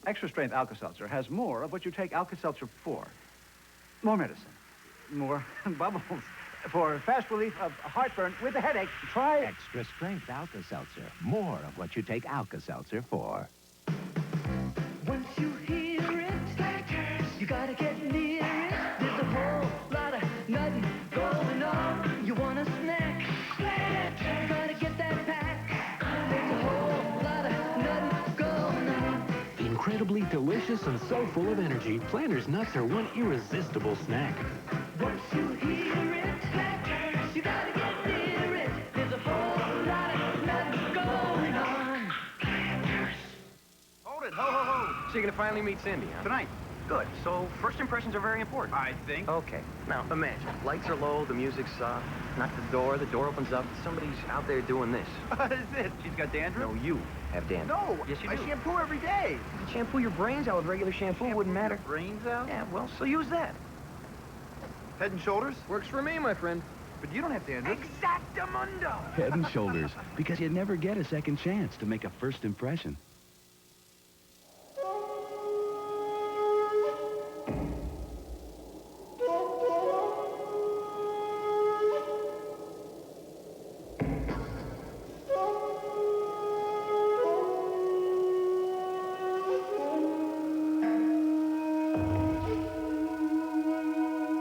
Extra Strength Alka-Seltzer has more of what you take Alka-Seltzer for. More medicine. More bubbles. For fast relief of heartburn with a headache, try Extra Strength Alka-Seltzer. More of what you take Alka-Seltzer for. Once you hear it, you gotta get near it. There's a whole lot of nothing going on. You want a snack? Gotta get that pack. There's a whole lot of nothing going on. Incredibly delicious and so full of energy, Planters nuts are one irresistible snack. Once you hear it, you gotta get near it. There's a whole lot of nothing going on. Hold it, ho, ho, ho. So you're gonna finally meet Cindy, huh? tonight. Good. So first impressions are very important. I think. Okay. Now imagine, lights are low, the music's soft. Knock the door opens up. Somebody's out there doing this. What is it? She's got dandruff? No, you have dandruff. No, Yes, you I do. shampoo every day. You could shampoo your brains out with regular shampoo. Wouldn't matter. Brains out? Yeah, well, so use that. Head and Shoulders? Works for me, my friend. But you don't have dandruff. Exactamundo. Head and Shoulders, because you never get a second chance to make a first impression.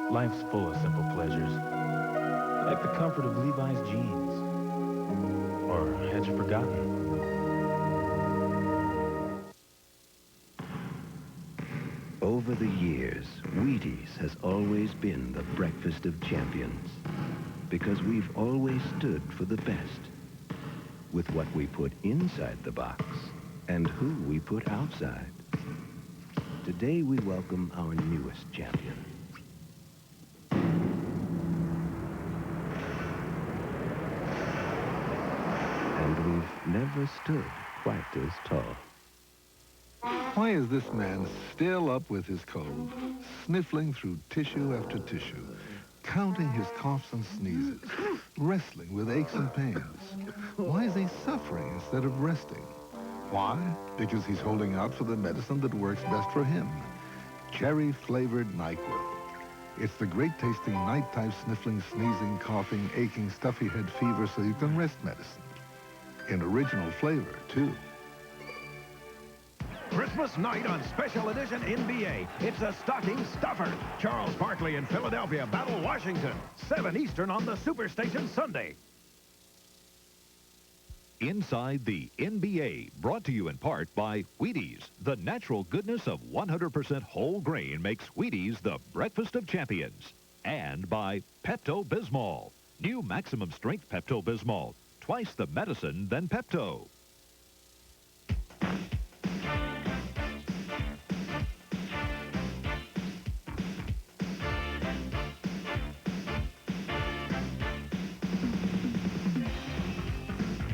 Life's full of simple pleasures, like the comfort of Levi's jeans. Or had you forgotten? Over the years, Wheaties has always been the breakfast of champions. Because we've always stood for the best. With what we put inside the box and who we put outside. Today we welcome our newest champion. And we've never stood quite as tall. Why is this man still up with his cold, sniffling through tissue after tissue, counting his coughs and sneezes, wrestling with aches and pains? Why is he suffering instead of resting? Why? Because he's holding out for the medicine that works best for him. Cherry-flavored NyQuil. It's the great-tasting nighttime sniffling, sneezing, coughing, aching, stuffy head fever so you can rest medicine. In original flavor, too. Christmas night on Special Edition NBA. It's a stocking stuffer. Charles Barkley and Philadelphia battle Washington. 7 Eastern on the Superstation Sunday. Inside the NBA, brought to you in part by Wheaties. The natural goodness of 100% whole grain makes Wheaties the breakfast of champions. And by Pepto-Bismol. New maximum strength Pepto-Bismol. Twice the medicine than Pepto.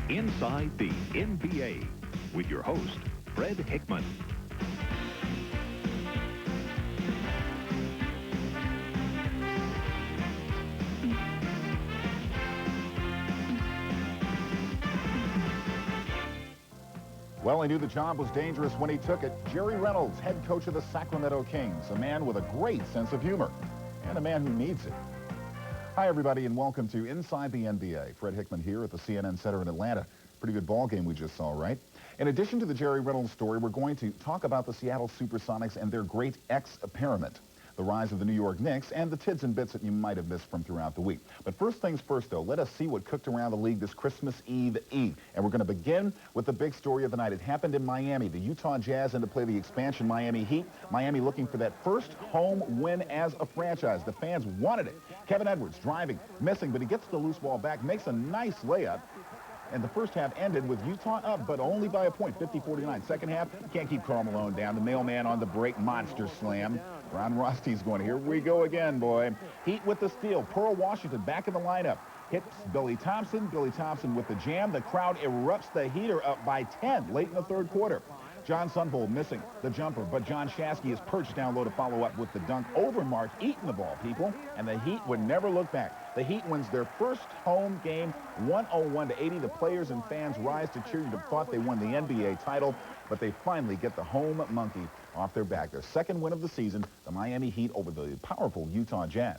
Inside the NBA with your host, Fred Hickman. Well, he knew the job was dangerous when he took it. Jerry Reynolds, head coach of the Sacramento Kings, a man with a great sense of humor and a man who needs it. Hi, everybody, and welcome to Inside the NBA. Fred Hickman here at the CNN Center in Atlanta. Pretty good ball game we just saw, right? In addition to the Jerry Reynolds story, we're going to talk about the Seattle Supersonics and their great experiment, the rise of the New York Knicks, and the tids and bits that you might have missed from throughout the week. But first things first, though, let us see what cooked around the league this Christmas Eve. And we're going to begin with the big story of the night. It happened in Miami. The Utah Jazz in to play the expansion Miami Heat. Miami looking for that first home win as a franchise. The fans wanted it. Kevin Edwards driving, missing, but he gets the loose ball back, makes a nice layup. And the first half ended with Utah up, but only by a point, 50-49. Second half, can't keep Karl Malone down. The mailman on the break, monster slam. Ron Rossi's going, here we go again, boy. Heat with the steal. Pearl Washington back in the lineup. Hits Billy Thompson. Billy Thompson with the jam. The crowd erupts. The Heat are up by 10 late in the third quarter. John Sunvold missing the jumper, but John Shasky is perched down low to follow up with the dunk over Mark Eaton, of all people, and the Heat would never look back. The Heat wins their first home game 101-80. The players and fans rise to cheer. You'd have thought they won the NBA title, but they finally get the home monkey off their back. Their second win of the season, the Miami Heat over the powerful Utah Jazz.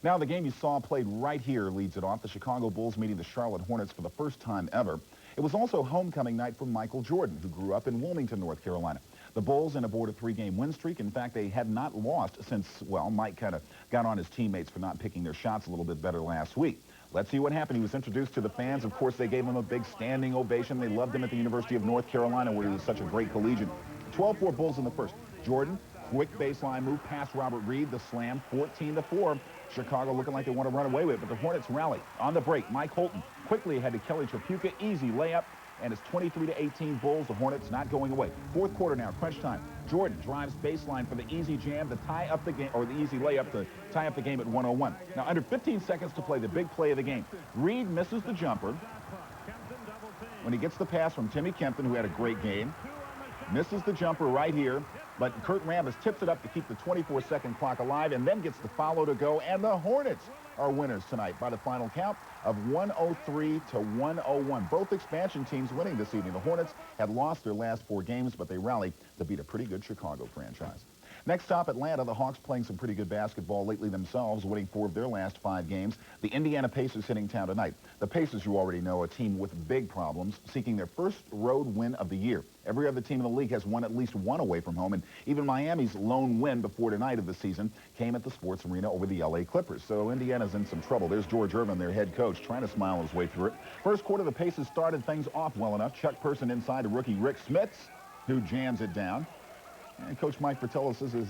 Now, the game you saw played right here leads it off. The Chicago Bulls meeting the Charlotte Hornets for the first time ever. It was also homecoming night for Michael Jordan, who grew up in Wilmington, North Carolina. The Bulls in aboard a 3-game win streak. In fact, they had not lost since, well, Mike kind of got on his teammates for not picking their shots a little bit better last week. Let's see what happened. He was introduced to the fans. Of course, they gave him a big standing ovation. They loved him at the University of North Carolina, where he was such a great collegian. 12-4 Bulls in the first. Jordan, quick baseline move past Robert Reed, the slam, 14-4. Chicago looking like they want to run away with it, but the Hornets rally. On the break, Mike Holton quickly ahead to Kelly Tripucka, easy layup, and it's 23-18 Bulls. The Hornets not going away. Fourth quarter now, crunch time. Jordan drives baseline for the easy jam to tie up the game, or the easy layup to tie up the game at 101. Now, under 15 seconds to play, the big play of the game. Reed misses the jumper when he gets the pass from Timmy Kempton, who had a great game. Misses the jumper right here, but Kurt Rambis tips it up to keep the 24-second clock alive and then gets the follow to go, and the Hornets are winners tonight by the final count of 103-101. Both expansion teams winning this evening. The Hornets had lost their last 4 games, but they rallied to beat a pretty good Chicago franchise. Next stop, Atlanta. The Hawks playing some pretty good basketball lately themselves, winning 4 of their last 5 games. The Indiana Pacers hitting town tonight. The Pacers, you already know, a team with big problems, seeking their first road win of the year. Every other team in the league has won at least 1 away from home, and even Miami's lone win before tonight of the season came at the Sports Arena over the L.A. Clippers. So Indiana's in some trouble. There's George Irvin, their head coach, trying to smile his way through it. First quarter, the Pacers started things off well enough. Chuck Person inside to rookie Rick Smits, who jams it down. And Coach Mike Fratello says, is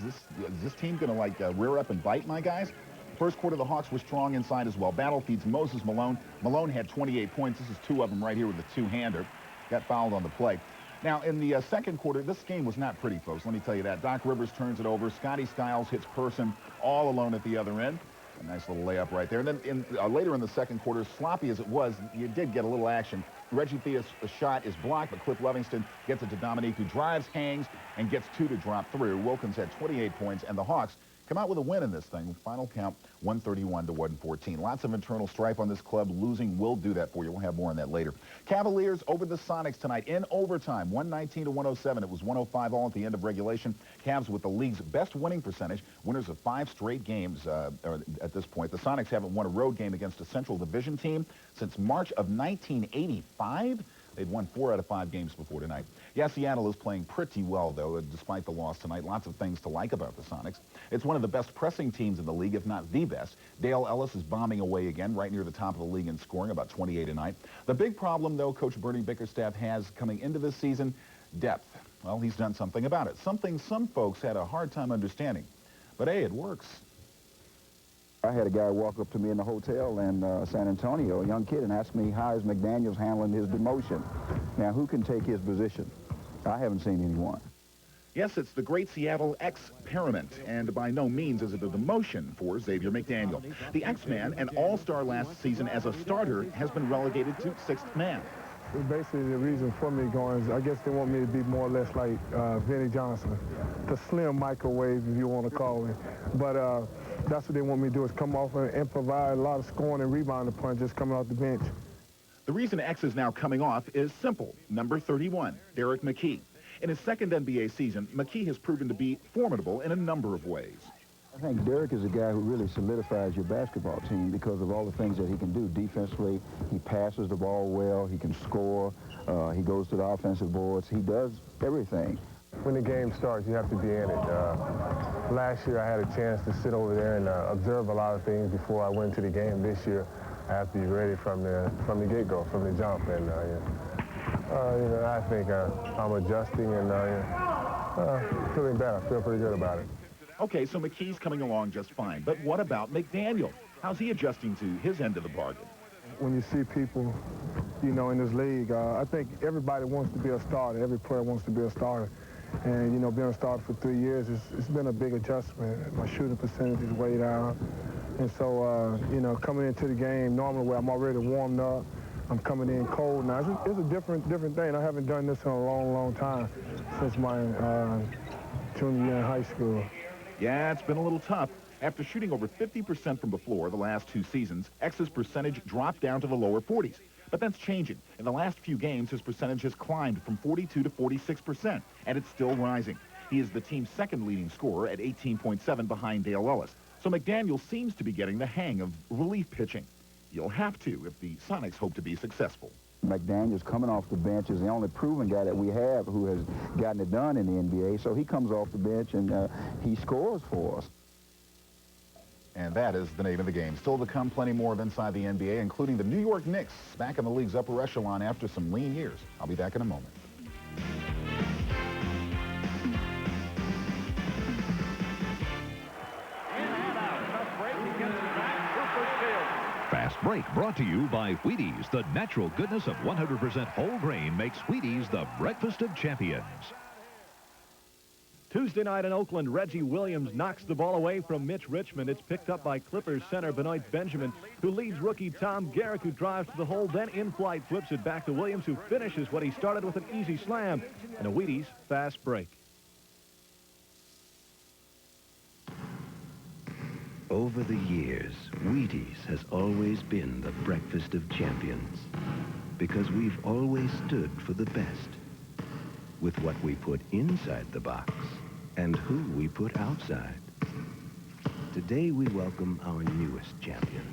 this team going to, like, rear up and bite, my guys? First quarter, the Hawks were strong inside as well. Battle feeds Moses Malone. Malone had 28 points. This is 2 of them right here with the 2-hander. Got fouled on the play. Now, in the second quarter, this game was not pretty, folks. Let me tell you that. Doc Rivers turns it over. Scotty Skiles hits Person all alone at the other end. A nice little layup right there. And then later in the second quarter, sloppy as it was, you did get a little action. Reggie Theus' shot is blocked, but Cliff Livingston gets it to Dominique, who drives, hangs, and gets 2 to drop through. Wilkins had 28 points, and the Hawks come out with a win in this thing. Final count, 131-114. Lots of internal strife on this club. Losing will do that for you. We'll have more on that later. Cavaliers over the Sonics tonight in overtime, 119-107. It was 105 all at the end of regulation. Cavs with the league's best winning percentage, winners of 5 straight games at this point. The Sonics haven't won a road game against a Central Division team since March of 1985. They'd won 4 out of 5 games before tonight. Yeah, Seattle is playing pretty well, though, despite the loss tonight. Lots of things to like about the Sonics. It's one of the best pressing teams in the league, if not the best. Dale Ellis is bombing away again, right near the top of the league in scoring, about 28 a night. The big problem, though, Coach Bernie Bickerstaff has coming into this season, depth. Well, he's done something about it. Something some folks had a hard time understanding. But, hey, it works. I had a guy walk up to me in the hotel in San Antonio, a young kid, and ask me how is McDaniels handling his demotion. Now, who can take his position? I haven't seen anyone. Yes, it's the great Seattle experiment, and by no means is it a demotion for Xavier McDaniel. The X-Man, an all-star last season as a starter, has been relegated to 6th man. Basically, the reason for me going is I guess they want me to be more or less like Vinnie Johnson, the slim microwave, if you want to call it. But that's what they want me to do, is come off and provide a lot of scoring and rebounding punch just coming off the bench. The reason X is now coming off is simple. Number 31, Derek McKee. In his second NBA season, McKee has proven to be formidable in a number of ways. I think Derek is a guy who really solidifies your basketball team because of all the things that he can do defensively. He passes the ball well. He can score. He goes to the offensive boards. He does everything. When the game starts, you have to be in it. Last year, I had a chance to sit over there and observe a lot of things before I went to the game. This year, I have to be ready from the get-go, from the jump. And you know, I think I'm adjusting and feeling better. I feel pretty good about it. Okay, so McKee's coming along just fine. But what about McDaniel? How's he adjusting to his end of the bargain? When you see people, you know, in this league, I think everybody wants to be a starter. Every player wants to be a starter. And, you know, being a starter for 3 years, it's been a big adjustment. My shooting percentage is way down. And so, you know, coming into the game, normally where I'm already warmed up, I'm coming in cold now. It's a different thing. I haven't done this in a long time, since my junior year in high school. Yeah, it's been a little tough. After shooting over 50% from the floor the last 2 seasons, X's percentage dropped down to the lower 40s. But that's changing. In the last few games, his percentage has climbed from 42 to 46%, and it's still rising. He is the team's second leading scorer at 18.7 behind Dale Ellis. So McDaniel seems to be getting the hang of relief pitching. You'll have to if the Sonics hope to be successful. McDaniel's coming off the bench is the only proven guy that we have who has gotten it done in the NBA. So he comes off the bench and he scores for us. And that is the name of the game. Still to come, plenty more of Inside the NBA, including the New York Knicks back in the league's upper echelon after some lean years. I'll be back in a moment. Fast Break brought to you by Wheaties. The natural goodness of 100% whole grain makes Wheaties the breakfast of champions. Tuesday night in Oakland, Reggie Williams knocks the ball away from Mitch Richmond. It's picked up by Clippers center Benoit Benjamin, who leads rookie Tom Garrick, who drives to the hole, then in-flight flips it back to Williams, who finishes what he started with an easy slam and a Wheaties fast break. Over the years, Wheaties has always been the breakfast of champions because we've always stood for the best with what we put inside the box and who we put outside. Today we welcome our newest champion.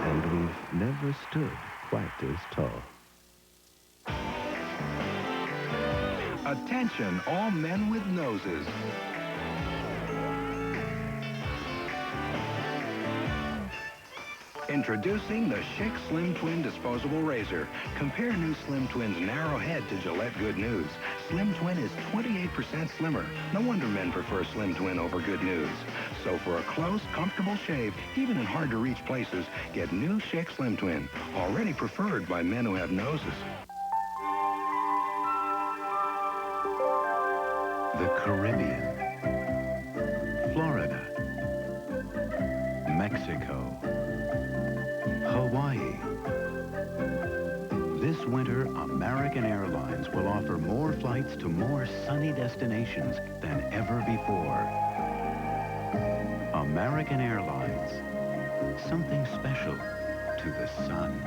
And we've never stood quite as tall. Attention, all men with noses. Introducing the Schick Slim Twin Disposable Razor. Compare new Slim Twin's narrow head to Gillette Good News. Slim Twin is 28% slimmer. No wonder men prefer Slim Twin over Good News. So for a close, comfortable shave, even in hard-to-reach places, get new Schick Slim Twin, already preferred by men who have noses. The Caribbean, Florida, Mexico, Hawaii. This winter, American Airlines will offer more flights to more sunny destinations than ever before. American Airlines, something special to the sun.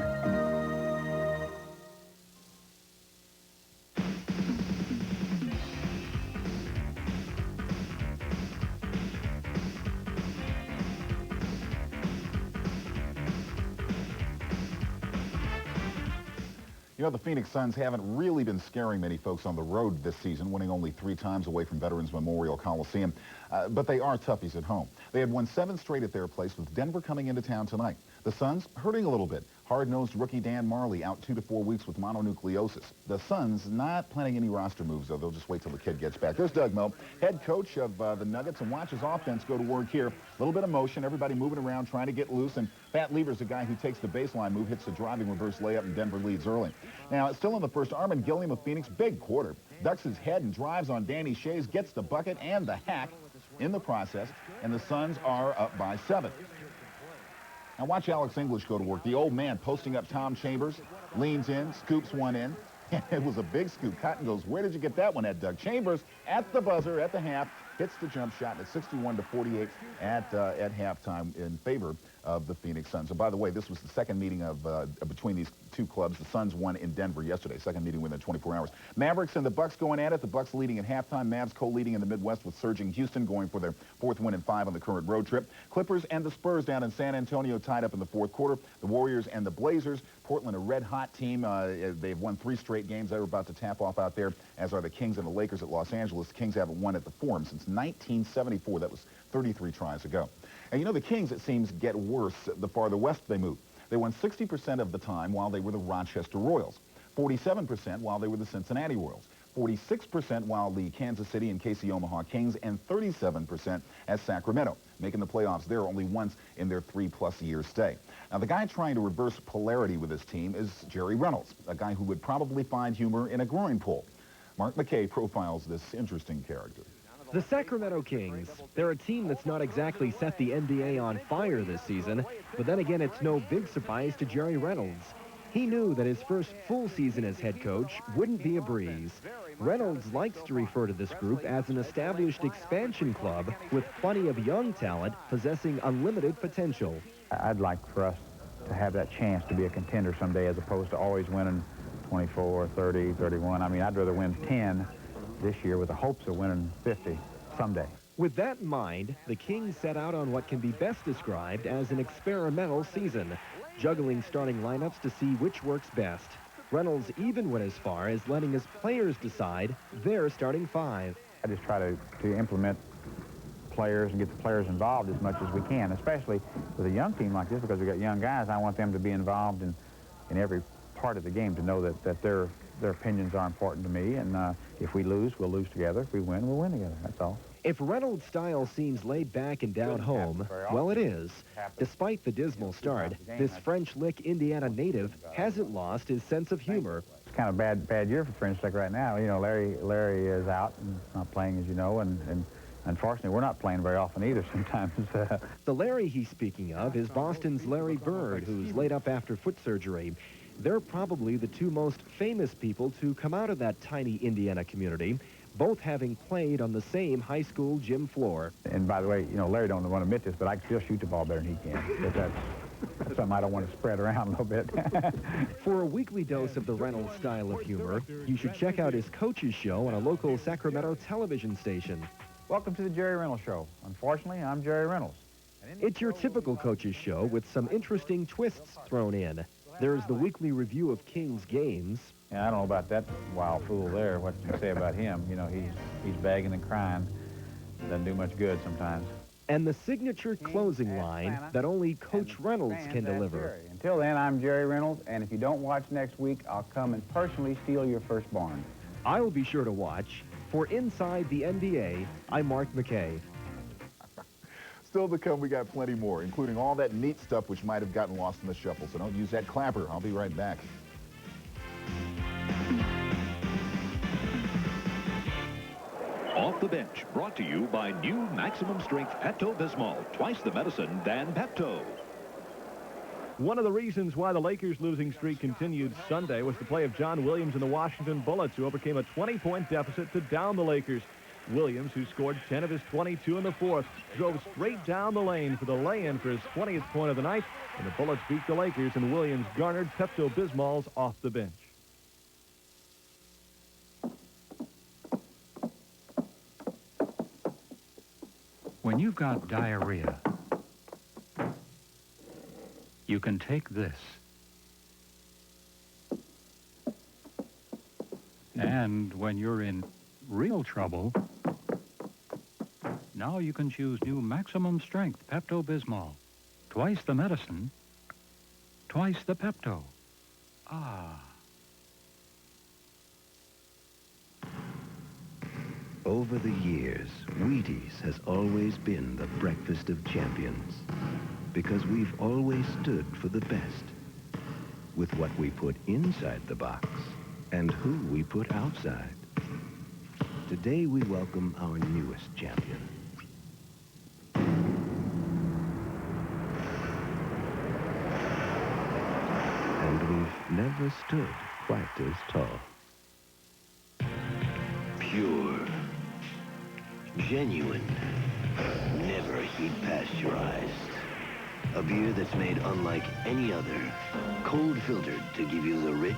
You know, the Phoenix Suns haven't really been scaring many folks on the road this season, winning only 3 times away from Veterans Memorial Coliseum. But they are toughies at home. They had won 7 straight at their place, with Denver coming into town tonight. The Suns hurting a little bit. Hard-nosed rookie Dan Marley out 2 to 4 weeks with mononucleosis. The Suns not planning any roster moves, though. They'll just wait till the kid gets back. There's Doug Moe, head coach of the Nuggets, and watch his offense go to work here. A little bit of motion, everybody moving around, trying to get loose, and Pat Lever's the guy who takes the baseline move, hits the driving reverse layup, and Denver leads early. Now, it's still in the first. Armin Gilliam of Phoenix, big quarter, ducks his head and drives on Danny Shays, gets the bucket and the hack in the process, and the Suns are up by 7. Now watch Alex English go to work. The old man posting up Tom Chambers, leans in, scoops one in. It was a big scoop. Cotton goes, where did you get that one at, Doug? Chambers at the buzzer, at the half, hits the jump shot at 61-48 at halftime in favor of the Phoenix Suns. And by the way, this was the second meeting of between these two clubs. The Suns won in Denver yesterday, second meeting within 24 hours. Mavericks and the Bucks going at it. The Bucks leading at halftime. Mavs co-leading in the Midwest with surging Houston, going for their 4th win in 5 on the current road trip. Clippers and the Spurs down in San Antonio tied up in the 4th quarter. The Warriors and the Blazers. Portland, a red-hot team. They've won 3 straight games. They're about to tap off out there, as are the Kings and the Lakers at Los Angeles. The Kings haven't won at the Forum since 1974. That was 33 tries ago. And you know, the Kings, it seems, get worse the farther west they move. They won 60% of the time while they were the Rochester Royals, 47% while they were the Cincinnati Royals, 46% while the Kansas City and KC Omaha Kings, and 37% as Sacramento, making the playoffs there only once in their 3+ year stay. Now, the guy trying to reverse polarity with his team is Jerry Reynolds, a guy who would probably find humor in a groin pull. Mark McKay profiles this interesting character. The Sacramento Kings, they're a team that's not exactly set the NBA on fire this season, but then again, it's no big surprise to Jerry Reynolds. He knew that his first full season as head coach wouldn't be a breeze. Reynolds likes to refer to this group as an established expansion club with plenty of young talent possessing unlimited potential. I'd like for us to have that chance to be a contender someday as opposed to always winning 24, 30, 31. I mean, I'd rather win 10 this year with the hopes of winning 50 someday. With that in mind, the Kings set out on what can be best described as an experimental season, juggling starting lineups to see which works best. Reynolds even went as far as letting his players decide their starting five. I just try to implement players and get the players involved as much as we can, especially with a young team like this, because we got young guys. I want them to be involved in every part of the game, to know that their opinions are important to me, and if we lose, we'll lose together. If we win, we'll win together. That's all. If Reynolds' style seems laid back and down home, well, it is. Despite the dismal start, this French Lick, Indiana native hasn't lost his sense of humor. It's kind of bad year for French Lick right now. You know, Larry is out and not playing, as you know, and unfortunately, we're not playing very often either sometimes. The Larry he's speaking of is Boston's Larry Bird, who's laid up after foot surgery. They're probably the two most famous people to come out of that tiny Indiana community, both having played on the same high school gym floor. And by the way, you know, Larry don't want to admit this, but I can still shoot the ball better than he can. But that's something I don't want to spread around a little bit. For a weekly dose of the Reynolds style of humor, you should check out his coach's show on a local Sacramento television station. Welcome to the Jerry Reynolds Show. Unfortunately, I'm Jerry Reynolds. It's your typical coach's show with some interesting twists thrown in. There's the weekly review of Kings games. Yeah, I don't know about that wild fool there. What you say about him? You know, he's begging and crying. Doesn't do much good sometimes. And the signature closing line that only Coach Reynolds can deliver. Until then, I'm Jerry Reynolds, and if you don't watch next week, I'll come and personally steal your firstborn. I'll be sure to watch. For Inside the NBA, I'm Mark McKay. Still to come, we got plenty more, including all that neat stuff which might have gotten lost in the shuffle. So don't use that clapper. I'll be right back. Off the Bench, brought to you by new Maximum Strength Pepto-Bismol, twice the medicine than Pepto. One of the reasons why the Lakers' losing streak continued Sunday was the play of John Williams and the Washington Bullets, who overcame a 20-point deficit to down the Lakers. Williams, who scored 10 of his 22 in the fourth, drove straight down the lane for the lay-in for his 20th point of the night, and the Bullets beat the Lakers, and Williams garnered Pepto-Bismols off the bench. When you've got diarrhea, you can take this. And when you're in real trouble, now you can choose new Maximum Strength Pepto-Bismol. Twice the medicine, twice the Pepto. Ah. Over the years, Wheaties has always been the breakfast of champions, because we've always stood for the best, with what we put inside the box and who we put outside. Today we welcome our newest champion. And we've never stood quite as tall. Pure. Genuine. Never heat pasteurized. A beer that's made unlike any other. Cold filtered to give you the rich,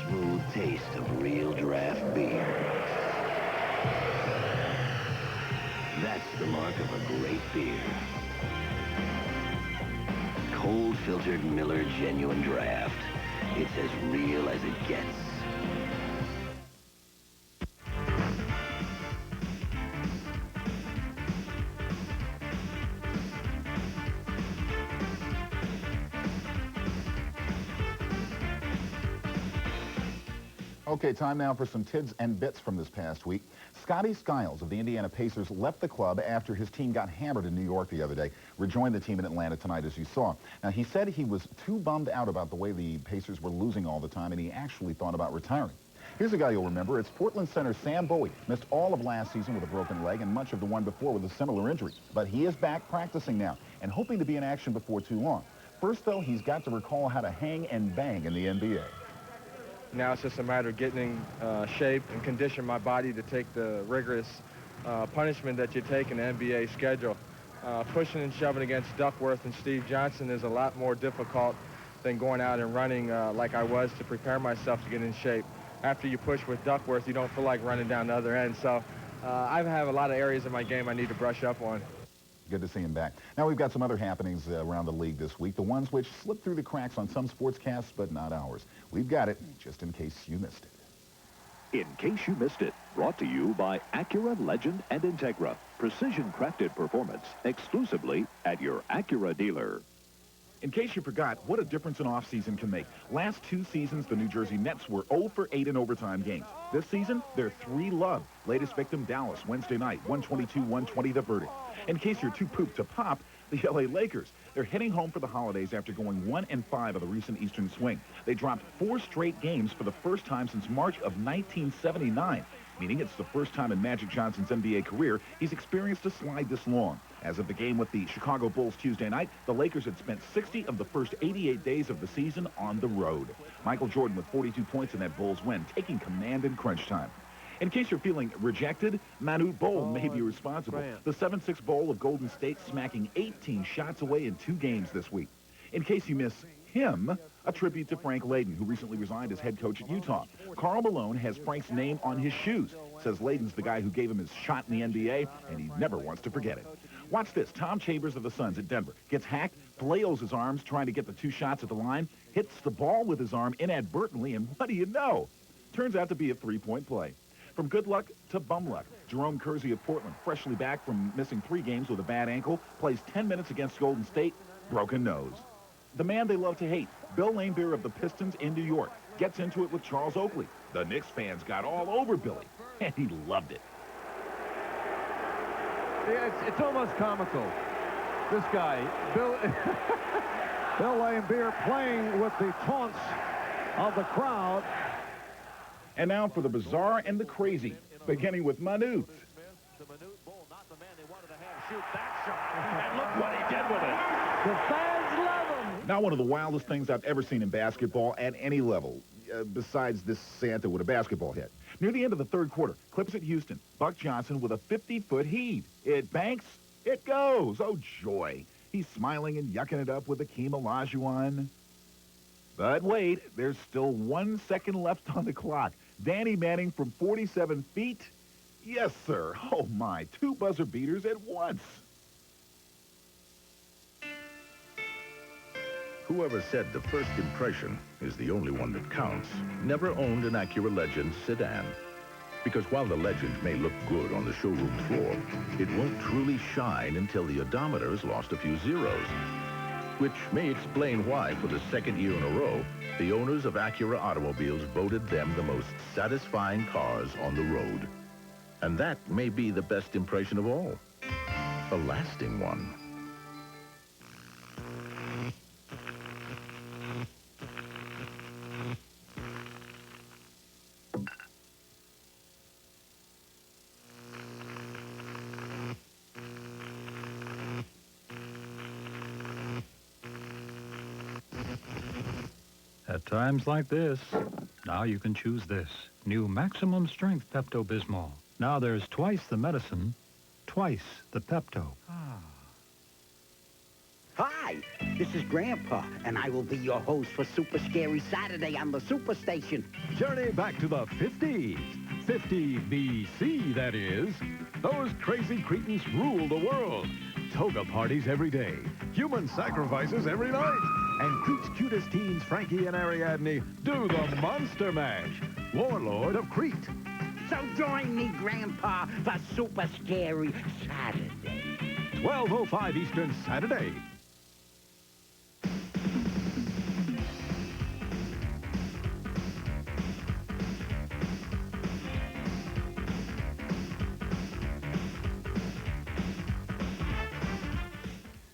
smooth taste of real draft beer. That's the mark of a great beer. Cold filtered Miller Genuine Draft. It's as real as it gets. Okay, time now for some tids and bits from this past week. Scotty Skiles of the Indiana Pacers left the club after his team got hammered in New York the other day. Rejoined the team in Atlanta tonight, as you saw. Now, he said he was too bummed out about the way the Pacers were losing all the time, and he actually thought about retiring. Here's a guy you'll remember. It's Portland center Sam Bowie. Missed all of last season with a broken leg and much of the one before with a similar injury. But he is back practicing now and hoping to be in action before too long. First, though, he's got to recall how to hang and bang in the NBA. Now it's just a matter of getting in shape and condition my body to take the rigorous punishment that you take in the NBA schedule. Pushing and shoving against Duckworth and Steve Johnson is a lot more difficult than going out and running like I was to prepare myself to get in shape. After you push with Duckworth, you don't feel like running down the other end. So I have a lot of areas of my game I need to brush up on. Good to see him back. Now we've got some other happenings around the league this week, the ones which slipped through the cracks on some sportscasts, but not ours. We've got it, just in case you missed it. In case you missed it, brought to you by Acura Legend and Integra. Precision-crafted performance exclusively at your Acura dealer. In case you forgot, what a difference an offseason can make. Last 2 seasons, the New Jersey Nets were 0 for 8 in overtime games. This season, they're 3-love. Latest victim, Dallas, Wednesday night, 122-120 the verdict. In case you're too pooped to pop, the LA Lakers. They're heading home for the holidays after going 1-5 of the recent Eastern swing. They dropped 4 straight games for the first time since March of 1979, meaning it's the first time in Magic Johnson's NBA career he's experienced a slide this long. As of the game with the Chicago Bulls Tuesday night, the Lakers had spent 60 of the first 88 days of the season on the road. Michael Jordan with 42 points in that Bulls win, taking command in crunch time. In case you're feeling rejected, Manute Bol may be responsible. The 7-6 Bowl of Golden State smacking 18 shots away in 2 games this week. In case you miss him, a tribute to Frank Layden, who recently resigned as head coach at Utah. Karl Malone has Frank's name on his shoes. Says Layden's the guy who gave him his shot in the NBA, and he never wants to forget it. Watch this. Tom Chambers of the Suns at Denver gets hacked, flails his arms trying to get the 2 shots at the line, hits the ball with his arm inadvertently, and what do you know? Turns out to be a 3-point play. From good luck to bum luck, Jerome Kersey of Portland, freshly back from missing 3 games with a bad ankle, plays 10 minutes against Golden State, broken nose. The man they love to hate, Bill Laimbeer of the Pistons in New York, gets into it with Charles Oakley. The Knicks fans got all over Billy, and he loved it. Yeah, it's almost comical. This guy, Bill Laimbeer, playing with the taunts of the crowd. And now for the bizarre and the crazy, beginning with Manute. And look what he did with it. The fans love him. Now one of the wildest things I've ever seen in basketball at any level, besides this Santa with a basketball hit. Near the end of the 3rd quarter, Clips at Houston, Buck Johnson with a 50-foot heave. It banks, it goes. Oh, joy. He's smiling and yucking it up with Akeem Olajuwon. But wait, there's still 1 second left on the clock. Danny Manning from 47 feet. Yes, sir. Oh, my. 2 buzzer beaters at once. Whoever said the first impression is the only one that counts never owned an Acura Legend sedan. Because while the Legend may look good on the showroom floor, it won't truly shine until the odometer has lost a few zeros. Which may explain why, for the 2nd year in a row, the owners of Acura automobiles voted them the most satisfying cars on the road. And that may be the best impression of all. A lasting one. At times like this, now you can choose this. New Maximum Strength Pepto-Bismol. Now there's twice the medicine, twice the Pepto. Hi, this is Grandpa, and I will be your host for Super Scary Saturday on the Superstation. Journey back to the 50s. 50 BC, that is. Those crazy cretins rule the world. Toga parties every day. Human sacrifices every night. And Crete's cutest teens, Frankie and Ariadne, do the Monster Mash. Warlord of Crete. So join me, Grandpa, for Super Scary Saturday. 12:05 Eastern Saturday.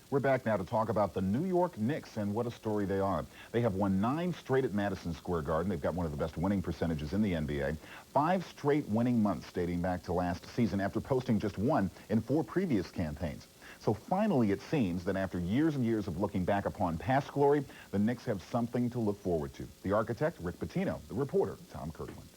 We're back now to talk about the New York Knicks and what a story they are. They have won 9 straight at Madison Square Garden. They've got one of the best winning percentages in the NBA. 5 straight winning months dating back to last season after posting just 1 in 4 previous campaigns. So finally, it seems that after years and years of looking back upon past glory, the Knicks have something to look forward to. The architect, Rick Pitino. The reporter, Tom Kirkland.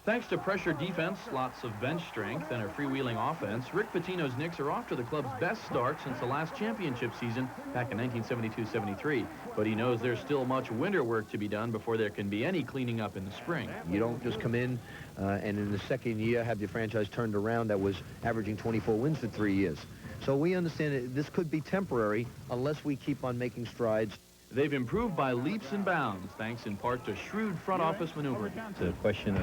Thanks to pressure defense, lots of bench strength, and a freewheeling offense, Rick Pitino's Knicks are off to the club's best start since the last championship season back in 1972-73. But he knows there's still much winter work to be done before there can be any cleaning up in the spring. You don't just come in and in the second year have your franchise turned around that was averaging 24 wins for 3 years. So we understand that this could be temporary unless we keep on making strides. They've improved by leaps and bounds, thanks in part to shrewd front office maneuvering. It's a question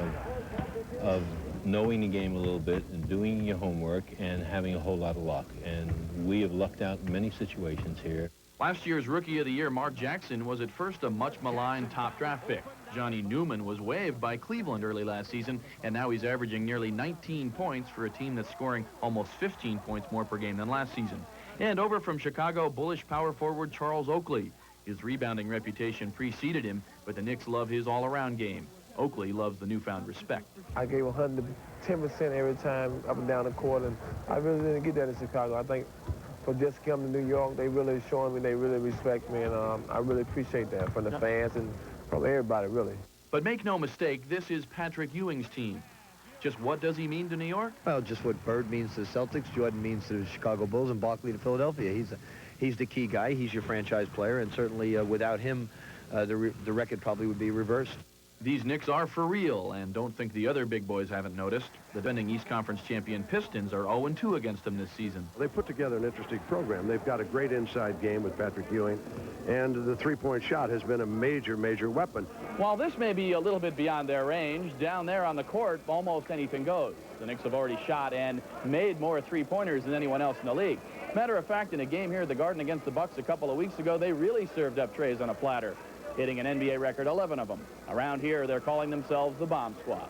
of knowing the game a little bit and doing your homework and having a whole lot of luck. And we have lucked out in many situations here. Last year's Rookie of the Year, Mark Jackson, was at first a much-maligned top draft pick. Johnny Newman was waived by Cleveland early last season, and now he's averaging nearly 19 points for a team that's scoring almost 15 points more per game than last season. And over from Chicago, bullish power forward Charles Oakley. His rebounding reputation preceded him, but the Knicks love his all-around game. Oakley loves the newfound respect. I gave 110% every time up and down the court, and I really didn't get that in Chicago. I think for just coming to New York, they really showing me they really respect me, and I really appreciate that from the fans and from everybody, really. But make no mistake, this is Patrick Ewing's team. Just what does he mean to New York? Well, just what Bird means to the Celtics, Jordan means to the Chicago Bulls, and Barkley to Philadelphia. He's the key guy. He's your franchise player, and certainly without him, the record probably would be reversed. These Knicks are for real, and don't think the other big boys haven't noticed. The defending East Conference champion Pistons are 0-2 against them this season. They put together an interesting program. They've got a great inside game with Patrick Ewing, and the three-point shot has been a major, major weapon. While this may be a little bit beyond their range, down there on the court, almost anything goes. The Knicks have already shot and made more three-pointers than anyone else in the league. Matter of fact, in a game here at the Garden against the Bucks a couple of weeks ago, they really served up trays on a platter, hitting an NBA record 11 of them. Around here, they're calling themselves the Bomb Squad.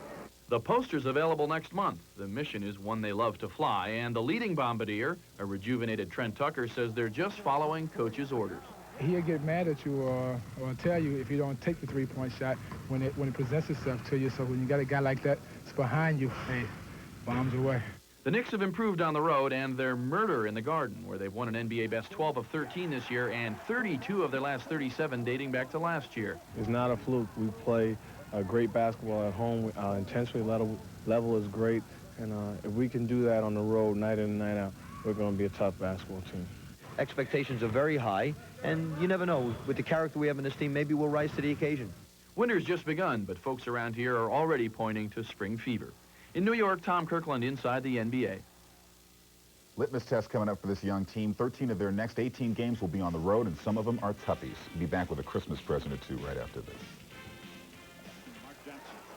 The poster's available next month. The mission is one they love to fly, and the leading bombardier, a rejuvenated Trent Tucker, says they're just following coach's orders. He'll get mad at you or tell you if you don't take the three-point shot when it presents itself to you. So when you got a guy like that it's behind you, hey, bombs away. The Knicks have improved on the road, and their murder in the Garden, where they've won an NBA Best 12 of 13 this year and 32 of their last 37 dating back to last year. It's not a fluke. We play great basketball at home. Our intensity level is great, and if we can do that on the road night in and night out, we're going to be a tough basketball team. Expectations are very high, and you never know. With the character we have in this team, maybe we'll rise to the occasion. Winter's just begun, but folks around here are already pointing to spring fever. In New York, Tom Kirkland inside the NBA. Litmus test coming up for this young team. 13 of their next 18 games will be on the road, and some of them are toughies. We'll be back with a Christmas present or two right after this.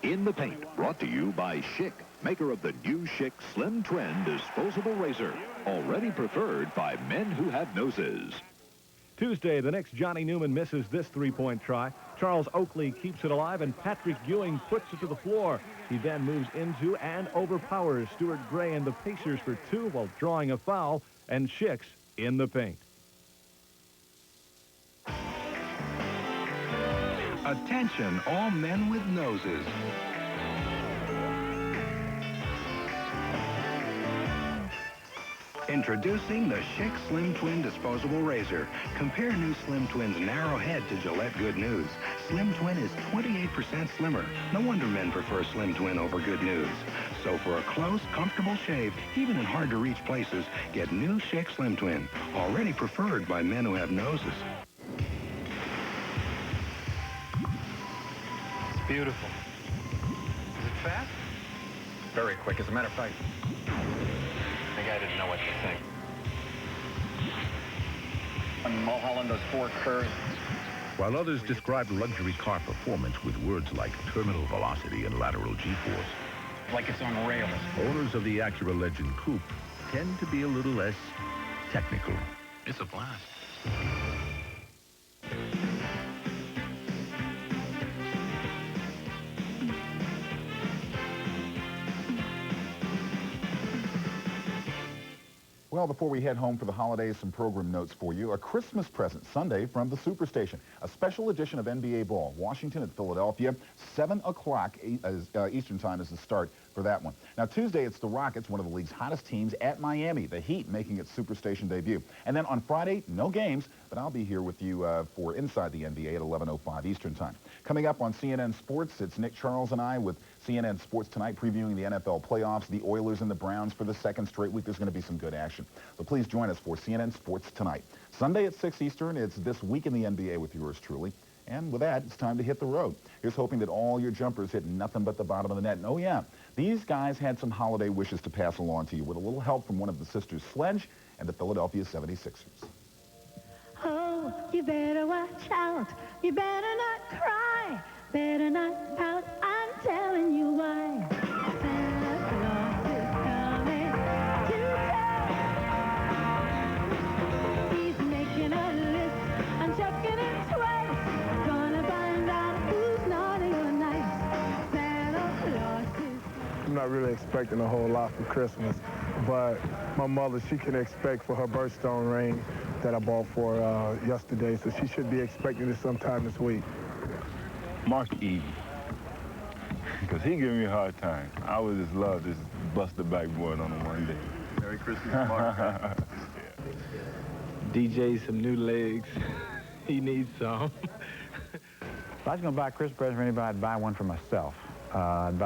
In the Paint, brought to you by Schick, maker of the new Schick Slim Twin disposable razor, already preferred by men who have noses. Tuesday, the Knicks' Johnny Newman misses this three-point try. Charles Oakley keeps it alive, and Patrick Ewing puts it to the floor. He then moves into and overpowers Stuart Gray and the Pacers for 2 while drawing a foul, and Schick's in the paint. Attention, all men with noses. Introducing the Schick Slim Twin disposable razor. Compare new Slim Twin's narrow head to Gillette Good News. Slim Twin is 28% slimmer. No wonder men prefer Slim Twin over Good News. So for a close, comfortable shave, even in hard-to-reach places, get new Schick Slim Twin, already preferred by men who have noses. It's beautiful. Is it fast? Very quick. As a matter of fact, the guy didn't know what to think. And Mulholland does 4 curves. While others describe luxury car performance with words like terminal velocity and lateral G-force, Like it's on rails. owners of the Acura Legend Coupe tend to be a little less technical. It's a blast. Well, before we head home for the holidays, some program notes for you. A Christmas present Sunday from the Superstation. A special edition of NBA ball. Washington at Philadelphia. 7 o'clock Eastern time is the start for that one. Now, Tuesday, it's the Rockets, one of the league's hottest teams, at Miami. The Heat making its Superstation debut. And then on Friday, no games, but I'll be here with you for Inside the NBA at 11:05 Eastern time. Coming up on CNN Sports, it's Nick Charles and I with CNN Sports Tonight previewing the NFL playoffs, the Oilers and the Browns for the second straight week. There's going to be some good action. So please join us for CNN Sports Tonight. Sunday at 6 Eastern, it's This Week in the NBA with yours truly. And with that, it's time to hit the road. Here's hoping that all your jumpers hit nothing but the bottom of the net. And oh, yeah, these guys had some holiday wishes to pass along to you with a little help from one of the sisters, Sledge, and the Philadelphia 76ers. Oh, you better watch out. You better not cry. Better not pout. I'm telling you why. Santa Claus is coming to town. He's making a list. I'm checking it twice. Gonna find out who's naughty or nice. Santa Claus is... I'm not really expecting a whole lot for Christmas, but my mother, she can expect for her birthstone ring that I bought for yesterday, so she should be expecting it sometime this week. Mark Eden, because he gave me a hard time. I would just love this bust the backboard on him one day. Merry Christmas, Mark. DJ some new legs. He needs some. If I was going to buy a Christmas present for anybody, I'd buy one for myself. I'd